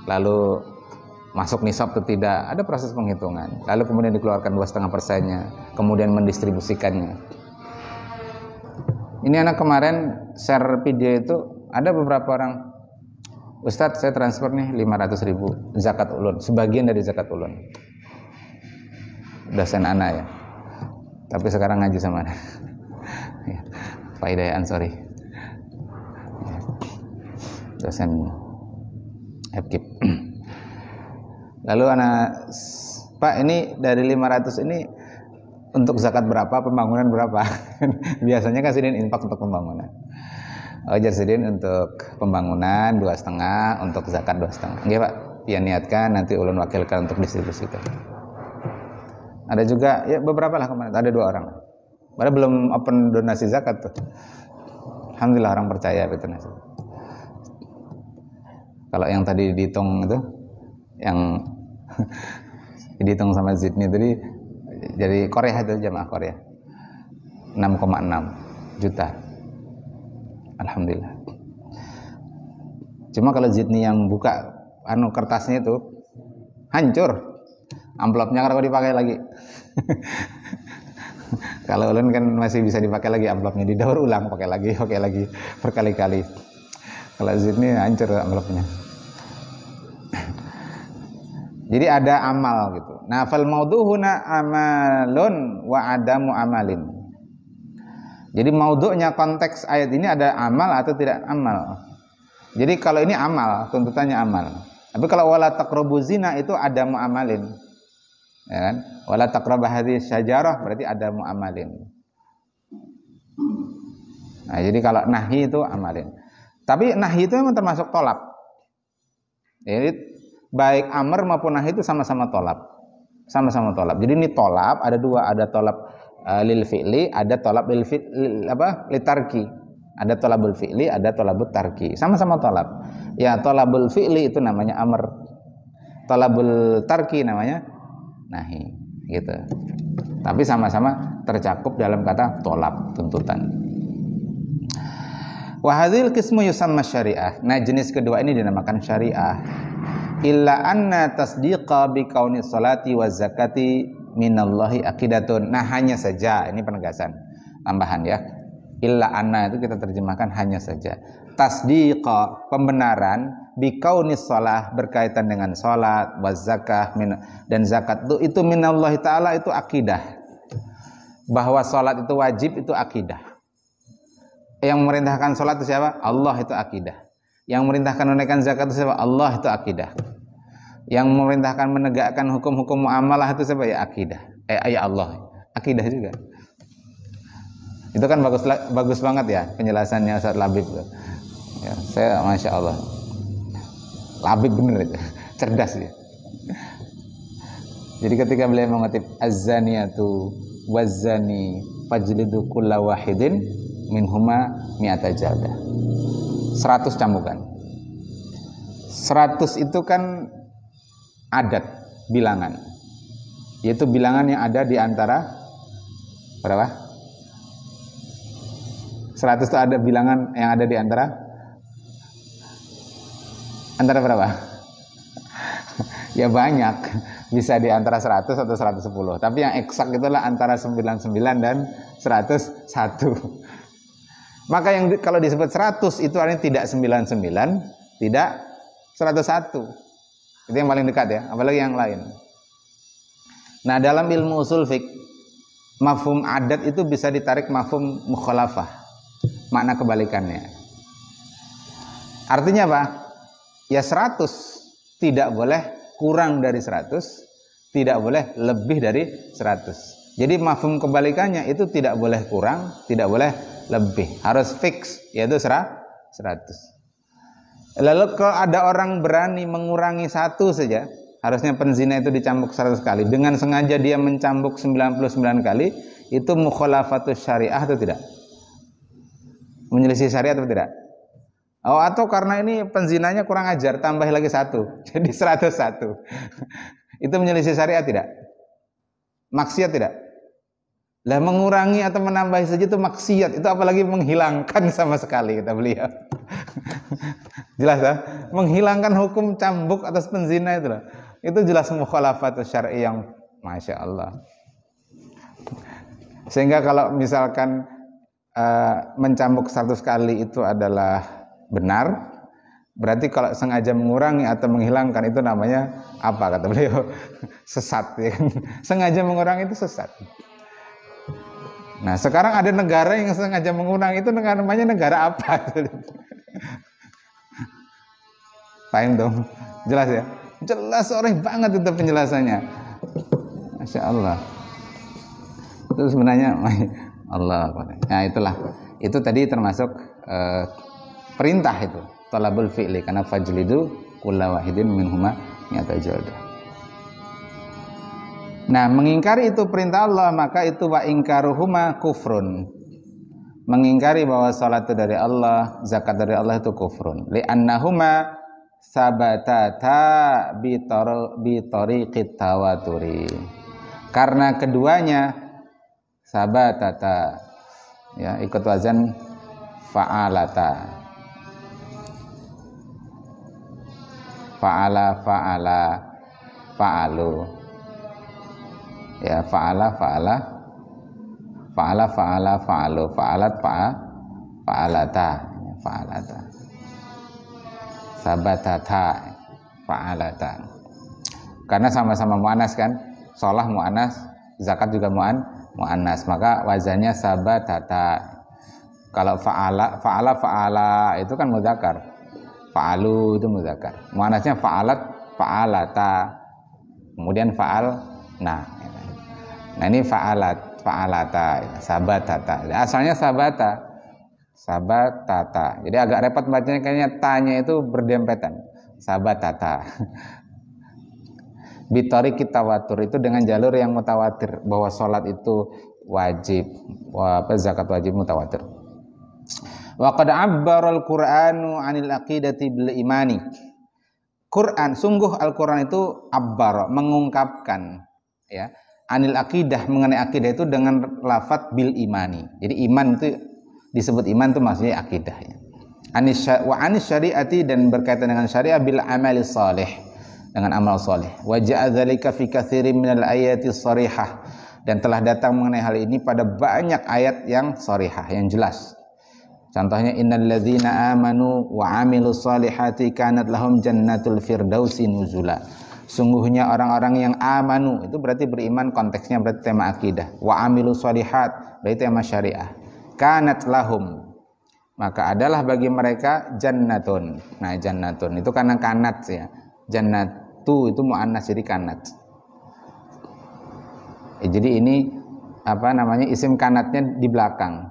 lalu masuk nisab atau tidak, ada proses penghitungan, lalu kemudian dikeluarkan 2,5%-nya, kemudian mendistribusikannya. Ini anak kemarin share video itu, ada beberapa orang, Ustadz saya transfer nih 500.000 zakat ulun, sebagian dari zakat ulun. Dosen anak ya, tapi sekarang ngaji sama anak. Pak Hidayat, sorry, dosen FKIP. Lalu anak, Pak ini dari 500 ini untuk zakat berapa, pembangunan berapa? Biasanya kan sidin infak untuk pembangunan. Ajar sidin untuk pembangunan 2,5, untuk zakat 2,5. Nggih Pak, ya niatkan nanti ulun wakilkan untuk distribusikan. Ada juga ya beberapa lah kemarin, ada 2 orang. Padahal belum open donasi zakat tuh. Alhamdulillah orang percaya itu nasi. Kalau yang tadi dihitung itu, yang dihitung sama Zidni tadi, jadi Korea itu jamaah Korea 6,6 juta. Alhamdulillah. Cuma kalau Zidni yang buka kertasnya itu hancur, amplopnya kalau dipakai lagi. Kalau ulun kan masih bisa dipakai lagi amplopnya, didaur ulang, pakai lagi berkali-kali. Kalau Zidni hancur amplopnya. Jadi ada amal gitu. Nah, fal maudhu'una amalun wa adamu amalin. Jadi maudhu'nya, konteks ayat ini ada amal atau tidak amal. Jadi kalau ini amal, tuntutannya amal. Tapi kalau wala taqrabu zina itu adamu amalin. Ya kan? Wala taqrabu hadhihi syajarah berarti adamu amalin. Nah, jadi kalau nahi itu amalin. Tapi nahi itu memang termasuk tolab. Jadi baik amr maupun nahi itu sama-sama tolab. Sama-sama tolab. Jadi ini tolab ada 2, ada tolab lil fi'li, ada tolab lil litarki. Ada tolabul fi'li, ada tolabut tarki. Sama-sama tolab. Ya, tolabul fi'li itu namanya amr. Tolabul tarki namanya nahi, gitu. Tapi sama-sama tercakup dalam kata tolab, tuntutan. Wa hadzal qismu yusamma syariah. Nah, jenis kedua ini dinamakan syariah. Illa anna tasdiqa bi kauni sholati wa zakati minallahi aqidatun. Nah, hanya saja, ini penegasan tambahan ya. Illa anna itu kita terjemahkan hanya saja. Tasdiqa, pembenaran, bi kauni shalah, berkaitan dengan salat, wa zakah dan zakat itu minallahi taala, itu akidah. Bahwa salat itu wajib, itu akidah. Yang memerintahkan salat itu siapa? Allah, itu akidah. Yang memerintahkan menunaikan zakat itu siapa? Allah, itu akidah. Yang memerintahkan menegakkan hukum-hukum muamalah itu siapa? Ya akidah. Ya Allah, akidah juga. Itu kan bagus banget ya penjelasannya Ustaz Labib. Ya, saya masya Allah, Labib bener itu, cerdas ya. Jadi ketika beliau mengutip az-zaniyatu waz-zani fajlidu kulla wahidin minhuma mi'ata jaldah. 100 cambukan. 100 itu kan adat, bilangan. Yaitu bilangan yang ada di antara berapa? 100 itu ada bilangan yang ada di antara berapa? Ya banyak, bisa di antara 100 atau 110. Tapi yang eksak itulah antara 99 dan 101. Maka yang kalau disebut 100 itu artinya tidak 99, tidak 101. Itu yang paling dekat ya, apalagi yang lain. Nah, dalam ilmu usul fiqh Mafhum adat itu bisa ditarik mafhum mukhalafah, makna kebalikannya. Artinya apa? Ya 100 tidak boleh kurang dari 100, tidak boleh lebih dari 100. Jadi mafhum kebalikannya itu tidak boleh kurang, tidak boleh lebih, harus fix, yaitu 100. Lalu kalau ada orang berani mengurangi 1 saja, harusnya penzina itu dicambuk 100 kali, dengan sengaja dia mencambuk 99 kali, itu mukhalafatus syariah atau tidak? Menyelisih syariat atau tidak? Oh, atau karena ini penzinanya kurang ajar, tambah lagi 1, jadi 101. Itu menyelisih syariat tidak? Maksiat tidak? Lah mengurangi atau menambah saja itu maksiat, itu apalagi menghilangkan sama sekali, kata beliau. Jelas ya? Menghilangkan hukum cambuk atas penzina itu loh. Itu jelas mukhalafatus syar'i yang Masya Allah. Sehingga kalau misalkan mencambuk 100 kali itu adalah benar, berarti kalau sengaja mengurangi atau menghilangkan itu namanya apa, kata beliau? Sesat, ya kan? Sengaja mengurangi itu sesat. Nah, sekarang ada negara yang sengaja mengurangi, itu namanya negara apa? Paham dong? Jelas ya? Jelas, sore banget itu penjelasannya. Masya Allah. Itu sebenarnya Allah. Nah, itulah. Itu tadi termasuk perintah itu, talabul fi'li, karena fajlidu kulla wahidin minhuma mi'ata jaldah. Nah, mengingkari itu perintah Allah, maka itu wa ingkaruhuma kufrun. Mengingkari bahwa salat itu dari Allah, zakat dari Allah itu kufrun. Li'annahuma sabatata bi tariqit tawaturi. Karena keduanya sabatata, ya, ikut wazan fa'alata. Fa'alu, ya, fa'alat, fa'alata, sabatata, fa'alata. Karena sama-sama mu'anas kan, sholah mu'anas, zakat juga mu'anas, maka wazannya sabatata. Kalau fa'ala itu kan mudzakkar. Fa'alu itu mudzakkar. Muannasnya fa'alat, fa'alata. Kemudian fa'al. Nah ini fa'alata, sabatata. Asalnya sabatata. Jadi agak repot bacanya, kayaknya tanya itu berdempetan. Sabatata. Bitariqit tawatur, itu dengan jalur yang mutawatir, bahwa sholat itu wajib, zakat wajib mutawatir. Wa qad 'abbara al-Qur'anu 'anil aqidati bil imani. Quran, sungguh Al-Qur'an itu abbar, mengungkapkan, ya, anil aqidah, mengenai akidah itu dengan lafaz bil imani. Jadi iman itu disebut iman itu maksudnya akidah, ya. Wa anis syariati, dan berkaitan dengan syariah, bil amali salih, dengan amal saleh. Wa ja'a dzalika fi katsirin minal ayati sharihah, dan telah datang mengenai hal ini pada banyak ayat yang sharihah, yang jelas. Contohnya innalladzina amanu wa amilus solihati kanat lahum jannatul firdausi nuzula. Sungguhnya orang-orang yang amanu, itu berarti beriman, konteksnya berarti tema akidah. Wa amilus solihat, berarti tema syariah. Kanat lahum, maka adalah bagi mereka jannatun. Nah, jannatun itu karena kanat, ya. Jannatu itu muannas, jadi kanat. Jadi ini apa namanya, isim kanatnya di belakang.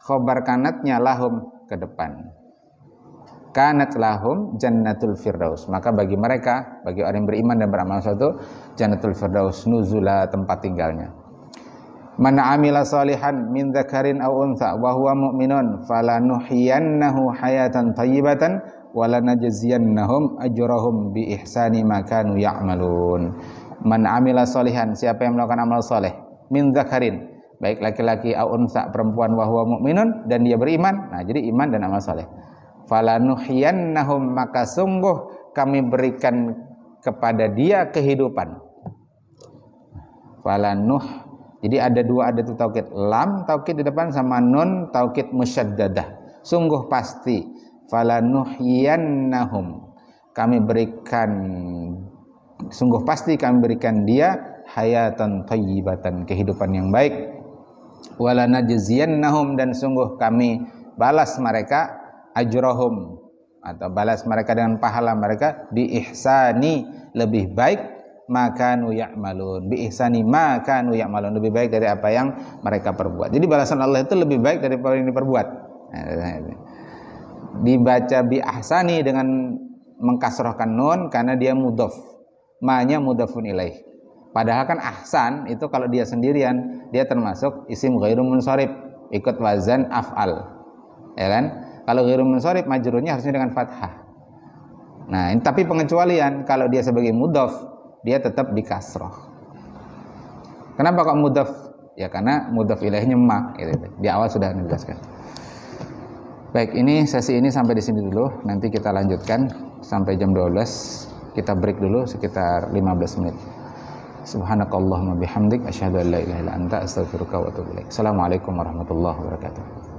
Khobar kanatnya lahum ke depan. Kanat lahum jannatul firdaus, maka bagi mereka, bagi orang yang beriman dan beramal saleh, jannatul firdaus nuzula, tempat tinggalnya. Man amila salihan min dzakarin aw untha wa huwa mu'minun falanuhyiyannahu hayatan thayyibatan wa lanajziyannahum ajrahum bi ihsani ma kanu ya'malun. Man amila salihan, siapa yang melakukan amal saleh, min dzakarin, baik laki-laki au unsa, perempuan, wa huwa mu'minun, dan dia beriman. Nah, jadi iman dan amal saleh. Falanuhyannahum, maka sungguh kami berikan kepada dia kehidupan. Falanuh, jadi ada dua, ada itu taukid lam taukid di depan sama nun taukid musyaddadah. Sungguh pasti, falanuhyannahum, kami berikan, sungguh pasti kami berikan dia hayatan thayyibatan, kehidupan yang baik. Wala najziyannahum, dan sungguh kami balas mereka ajrahum, atau balas mereka dengan pahala mereka bi ihsani, lebih baik makanu ya'malun, bi ihsani makanu ya'malun, lebih baik dari apa yang mereka perbuat. Jadi balasan Allah itu lebih baik dari apa yang diperbuat. Dibaca bi ahsani dengan mengkasrohkan nun karena dia mudhaf, ma-nya mudhafun ilaih. Padahal kan ahsan itu kalau dia sendirian dia termasuk isim ghairu munsharif, ikut wazan af'al, ya kan? Kalau ghairu munsharif majrurnya harusnya dengan fathah. Nah, tapi pengecualian kalau dia sebagai mudhaf dia tetap dikasroh. Kenapa kok mudhaf? Ya karena mudhaf ilaihnya ma, gitu. Di awal sudah dijelaskan. Baik, ini sesi ini sampai di sini dulu. Nanti kita lanjutkan sampai jam 12. Kita break dulu sekitar 15 menit. Subhanakallahumma bihamdik asyhadu an la ilaha illa anta astaghfiruka wa atubu ilaik. Assalamualaikum warahmatullahi wabarakatuh.